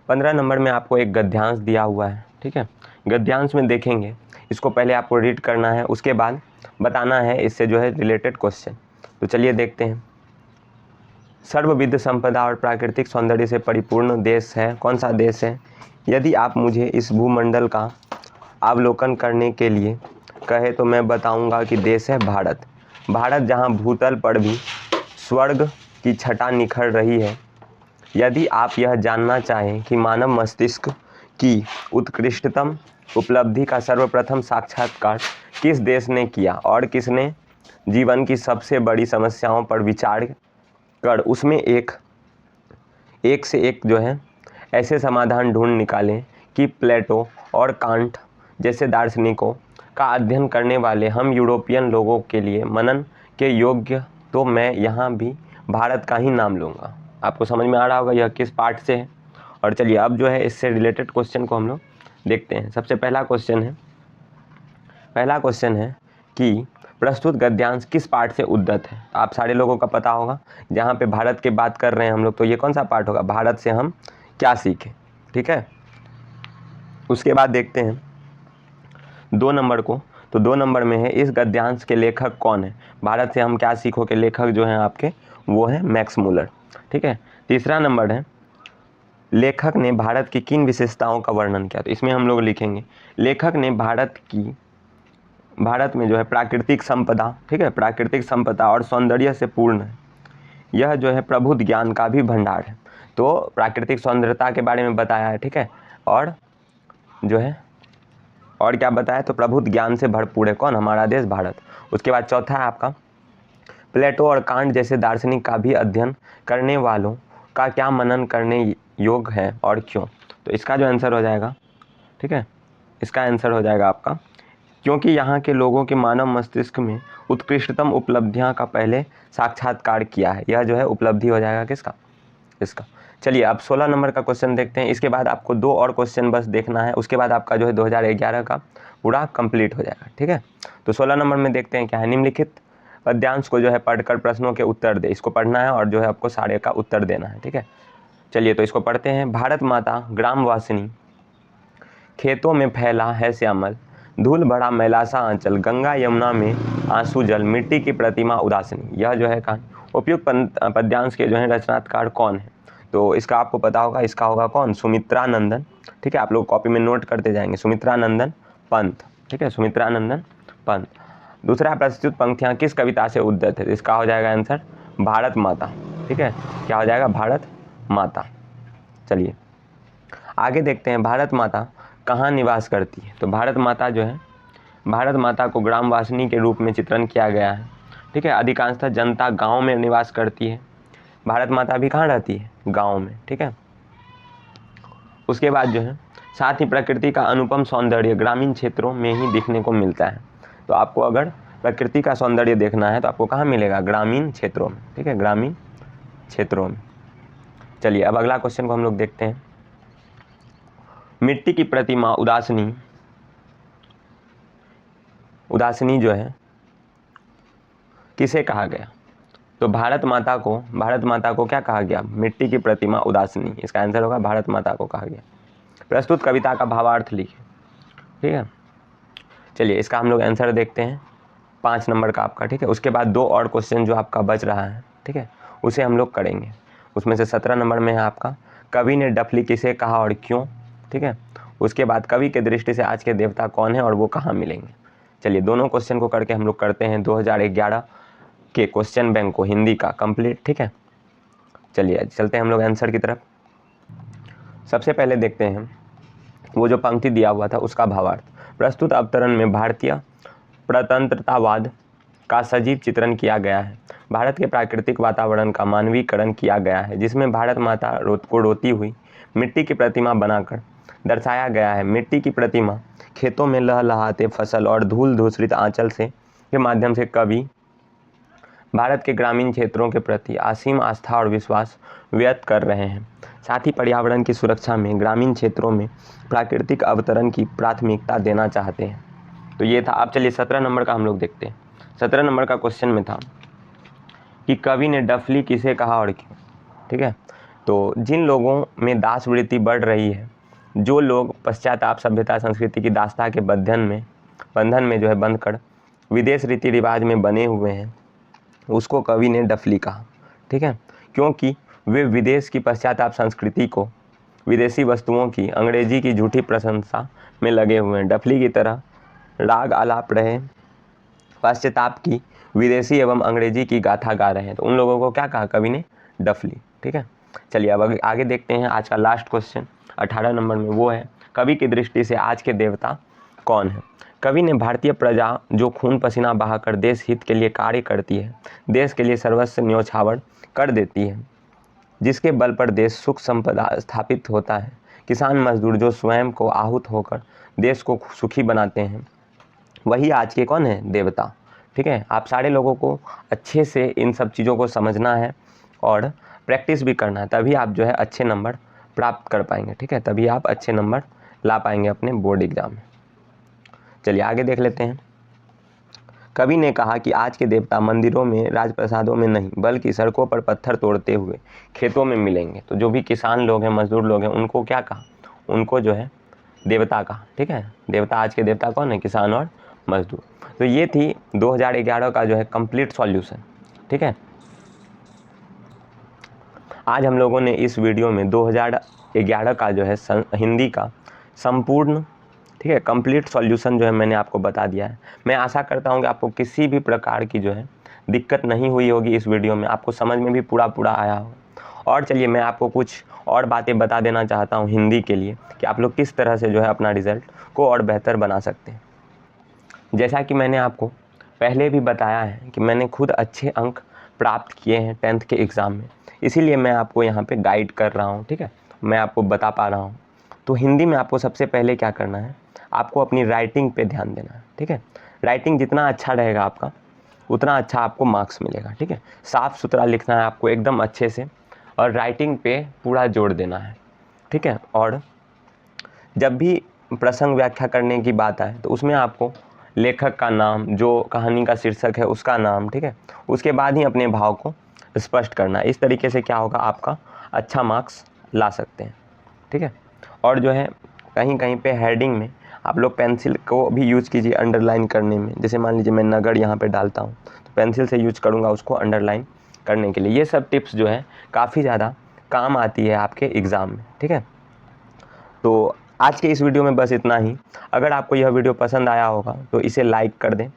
15 नंबर में आपको एक गद्यांश दिया हुआ है, ठीक है। गद्यांश में देखेंगे, इसको पहले आपको रीड करना है, उसके बाद बताना है इससे जो है रिलेटेड क्वेश्चन। तो चलिए देखते हैं। सर्वविध संपदा और प्राकृतिक सौंदर्य से परिपूर्ण देश है, कौन सा देश है? यदि आप मुझे इस भूमंडल का अवलोकन करने के लिए कहे तो मैं बताऊंगा कि देश है भारत। भारत जहां भूतल पर भी स्वर्ग की छटा निखर रही है। यदि आप यह जानना चाहें कि मानव मस्तिष्क की उत्कृष्टतम उपलब्धि का सर्वप्रथम साक्षात्कार किस देश ने किया और किसने जीवन की सबसे बड़ी समस्याओं पर विचार कर उसमें एक से एक जो है ऐसे समाधान ढूंढ निकालें कि प्लेटो और कांट जैसे दार्शनिकों का अध्ययन करने वाले हम यूरोपियन लोगों के लिए मनन के योग्य, तो मैं यहाँ भी भारत का ही नाम लूँगा। आपको समझ में आ रहा होगा यह किस पार्ट से है। और चलिए अब जो है इससे रिलेटेड क्वेश्चन को हम लोग देखते हैं। सबसे पहला क्वेश्चन है कि प्रस्तुत गद्यांश किस पार्ट से उद्धत है। आप सारे लोगों का पता होगा, जहाँ पे भारत की बात कर रहे हैं हम लोग, तो ये कौन सा पार्ट होगा, भारत से हम क्या सीखें। ठीक है, उसके बाद देखते हैं 2 नंबर को। तो 2 नंबर में है इस गद्यांश के लेखक कौन है। भारत से हम क्या सीखो के लेखक जो हैं आपके वो है मैक्स मुलर। ठीक है, तीसरा नंबर है लेखक ने भारत की किन विशेषताओं का वर्णन किया। तो इसमें हम लोग लिखेंगे लेखक ने भारत में जो है प्राकृतिक संपदा, ठीक है, प्राकृतिक संपदा और सौंदर्य से पूर्ण है। यह जो है प्रबुद्ध ज्ञान का भी भंडार है। तो प्राकृतिक सौंदर्यता के बारे में बताया है। ठीक है, और जो है और क्या बताया, तो प्रबुद्ध ज्ञान से भरपूर है कौन, हमारा देश भारत। उसके बाद चौथा है आपका प्लेटो और कांट जैसे दार्शनिक का भी अध्ययन करने वालों का क्या मनन करने योग्य है और क्यों। तो इसका जो आंसर हो जाएगा, ठीक है, इसका आंसर हो जाएगा आपका क्योंकि यहाँ के लोगों के मानव मस्तिष्क में उत्कृष्टतम उपलब्धियाँ का पहले साक्षात्कार किया है। यह जो है उपलब्धि हो जाएगा किसका, इसका। चलिए अब 16 नंबर का क्वेश्चन देखते हैं। इसके बाद आपको 2 और क्वेश्चन बस देखना है, उसके बाद आपका जो है 2011 का पूरा कंप्लीट हो जाएगा। ठीक है, तो 16 नंबर में देखते हैं क्या है, निम्नलिखित पद्यांश को जो है पढ़कर प्रश्नों के उत्तर दे। इसको पढ़ना है और जो है आपको सारे का उत्तर देना है। ठीक है, चलिए तो इसको पढ़ते हैं। भारत माता ग्रामवासिनी, खेतों में फैला है श्यामल, धूल भरा मैलासा आंचल, गंगा यमुना में आंसू जल, मिट्टी की प्रतिमा उदासीनी। यह जो है कहानी। उपयुक्त पद्यांश के जो है रचनाकार कौन है। तो इसका आपको पता होगा, इसका होगा कौन, सुमित्रा नंदन। ठीक है, आप लोग कॉपी में नोट करते जाएंगे, सुमित्रा नंदन पंत। ठीक है, सुमित्रा नंदन पंत। दूसरा, प्रस्तुत पंक्तियाँ किस कविता से उद्धत है। इसका हो जाएगा आंसर भारत माता। ठीक है, क्या हो जाएगा, भारत माता। चलिए आगे देखते हैं, भारत माता कहाँ निवास करती है। तो भारत माता जो है, भारत माता को ग्रामवासिनी के रूप में चित्रण किया गया है। ठीक है, अधिकांशतः जनता गांव में निवास करती है। भारत माता भी कहाँ रहती है, गांव में। ठीक है, उसके बाद जो है साथ ही प्रकृति का अनुपम सौंदर्य ग्रामीण क्षेत्रों में ही दिखने को मिलता है। तो आपको अगर प्रकृति का सौंदर्य देखना है तो आपको कहाँ मिलेगा, ग्रामीण क्षेत्रों में। ठीक है, ग्रामीण क्षेत्रों में। चलिए अब अगला क्वेश्चन को हम लोग देखते हैं। मिट्टी की प्रतिमा उदासीनी जो है किसे कहा गया। तो भारत माता को क्या कहा गया, मिट्टी की प्रतिमा उदासीनी। इसका आंसर होगा भारत माता को कहा गया। प्रस्तुत कविता का भावार्थ लिखे। ठीक है, चलिए इसका हम लोग आंसर देखते हैं 5 नंबर का आपका। ठीक है, उसके बाद 2 और क्वेश्चन जो आपका बच रहा है, ठीक है, उसे हम लोग करेंगे। उसमें से 17 नंबर में है आपका कवि ने डफली किसे कहा और क्यों। ठीक है, उसके बाद कवि के दृष्टि से आज के देवता कौन है और वो कहाँ मिलेंगे। चलिए दोनों क्वेश्चन को करके हम लोग करते हैं 2011 के क्वेश्चन बैंक को, हिंदी का कंप्लीट। ठीक है, चलिए चलते हैं हम लोग आंसर की तरफ। सबसे पहले देखते हैं वो जो पंक्ति दिया हुआ था उसका भावार्थ। प्रस्तुत अवतरण में भारतीय प्रतंत्रतावाद का सजीव चित्रण किया गया है। भारत के प्राकृतिक वातावरण का मानवीकरण किया गया है, जिसमें भारत माता को रोती हुई मिट्टी की प्रतिमा बनाकर दर्शाया गया है। मिट्टी की प्रतिमा खेतों में लहलहाते फसल और धूल धूसरित आंचल से के माध्यम से कवि भारत के ग्रामीण क्षेत्रों के प्रति असीम आस्था और विश्वास व्यक्त कर रहे हैं। साथ ही पर्यावरण की सुरक्षा में ग्रामीण क्षेत्रों में प्राकृतिक अवतरण की प्राथमिकता देना चाहते हैं। तो ये था। अब चलिए 17 नंबर का हम लोग देखते हैं। 17 नंबर का क्वेश्चन में था कि कवि ने डफली किसे कहा और क्यों। ठीक है, तो जिन लोगों में दास वृत्ति बढ़ रही है, जो लोग पश्चाताप सभ्यता संस्कृति की दास्ता के बंधन में जो है बंध कर विदेश रीति रिवाज में बने हुए हैं, उसको कवि ने डफली कहा। ठीक है, क्योंकि वे विदेश की पश्चाताप संस्कृति को, विदेशी वस्तुओं की, अंग्रेजी की झूठी प्रशंसा में लगे हुए हैं, डफली की तरह राग आलाप रहे, पश्चाताप की विदेशी एवं अंग्रेजी की गाथा गा रहे हैं। तो उन लोगों को क्या कहा कवि ने? डफली। ठीक है, चलिए अब आगे देखते हैं आज का लास्ट क्वेश्चन 18 नंबर में। वो है, कवि की दृष्टि से आज के देवता कौन है? कवि ने भारतीय प्रजा जो खून पसीना बहाकर देश हित के लिए कार्य करती है, देश के लिए सर्वस्व न्योछावर कर देती है, जिसके बल पर देश सुख संपदा स्थापित होता है, किसान मजदूर जो स्वयं को आहूत होकर देश को सुखी बनाते हैं, वही आज के कौन है? देवता। ठीक है, आप सारे लोगों को अच्छे से इन सब चीज़ों को समझना है और प्रैक्टिस भी करना है, तभी आप जो है अच्छे नंबर प्राप्त कर पाएंगे। ठीक है, तभी आप अच्छे नंबर ला पाएंगे अपने बोर्ड एग्जाम में। चलिए आगे देख लेते हैं। कवि ने कहा कि आज के देवता मंदिरों में, राजप्रसादों में नहीं, बल्कि सड़कों पर पत्थर तोड़ते हुए खेतों में मिलेंगे। तो जो भी किसान लोग हैं, मजदूर लोग हैं, उनको क्या कहा? उनको जो है देवता कहा। ठीक है, देवता, आज के देवता कौन है? किसान और मजदूर। तो ये थी 2011 का जो है कंप्लीट सॉल्यूशन। ठीक है, आज हम लोगों ने इस वीडियो में 2011 का जो है हिंदी का संपूर्ण, ठीक है, कंप्लीट सॉल्यूशन जो है मैंने आपको बता दिया है। मैं आशा करता हूँ कि आपको किसी भी प्रकार की जो है दिक्कत नहीं हुई होगी इस वीडियो में, आपको समझ में भी पूरा आया होगा। और चलिए मैं आपको कुछ और बातें बता देना चाहता हूँ हिंदी के लिए कि आप लोग किस तरह से जो है अपना रिज़ल्ट को और बेहतर बना सकते हैं। जैसा कि मैंने आपको पहले भी बताया है कि मैंने खुद अच्छे अंक प्राप्त किए हैं 10th के एग्ज़ाम में, इसीलिए मैं आपको यहाँ पे गाइड कर रहा हूँ। ठीक है, मैं आपको बता पा रहा हूँ। तो हिंदी में आपको सबसे पहले क्या करना है? आपको अपनी राइटिंग पे ध्यान देना है। ठीक है, राइटिंग जितना अच्छा रहेगा आपका, उतना अच्छा आपको मार्क्स मिलेगा। ठीक है, साफ़ सुथरा लिखना है आपको एकदम अच्छे से, और राइटिंग पे पूरा जोर देना है। ठीक है, और जब भी प्रसंग व्याख्या करने की बात आए तो उसमें आपको लेखक का नाम, जो कहानी का शीर्षक है उसका नाम, ठीक है, उसके बाद ही अपने भाव को स्पष्ट करना है। इस तरीके से क्या होगा, आपका अच्छा मार्क्स ला सकते हैं। ठीक है, और जो है कहीं कहीं पे हेडिंग में आप लोग पेंसिल को भी यूज़ कीजिए अंडरलाइन करने में। जैसे मान लीजिए मैं नगर यहाँ पे डालता हूँ तो पेंसिल से यूज करूँगा उसको अंडरलाइन करने के लिए। ये सब टिप्स जो है काफ़ी ज़्यादा काम आती है आपके एग्ज़ाम में। ठीक है, तो आज के इस वीडियो में बस इतना ही। अगर आपको यह वीडियो पसंद आया होगा तो इसे लाइक कर दें,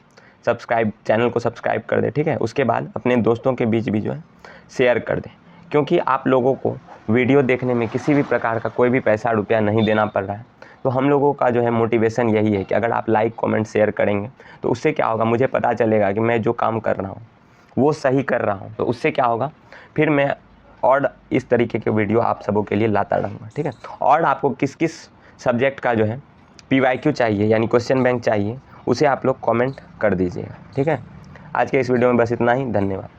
चैनल को सब्सक्राइब कर दें। ठीक है, उसके बाद अपने दोस्तों के बीच भी जो है शेयर कर दें, क्योंकि आप लोगों को वीडियो देखने में किसी भी प्रकार का कोई भी पैसा रुपया नहीं देना पड़ रहा है। तो हम लोगों का जो है मोटिवेशन यही है कि अगर आप लाइक कमेंट शेयर करेंगे तो उससे क्या होगा, मुझे पता चलेगा कि मैं जो काम कर रहा हूँ वो सही कर रहा हूँ। तो उससे क्या होगा, फिर मैं और इस तरीके के वीडियो आप सबों के लिए लाता रहूँगा। ठीक है, और आपको किस किस सब्जेक्ट का जो है PYQ चाहिए यानी क्वेश्चन बैंक चाहिए, उसे आप लोग कमेंट कर दीजिएगा। ठीक है, आज के इस वीडियो में बस इतना ही। धन्यवाद।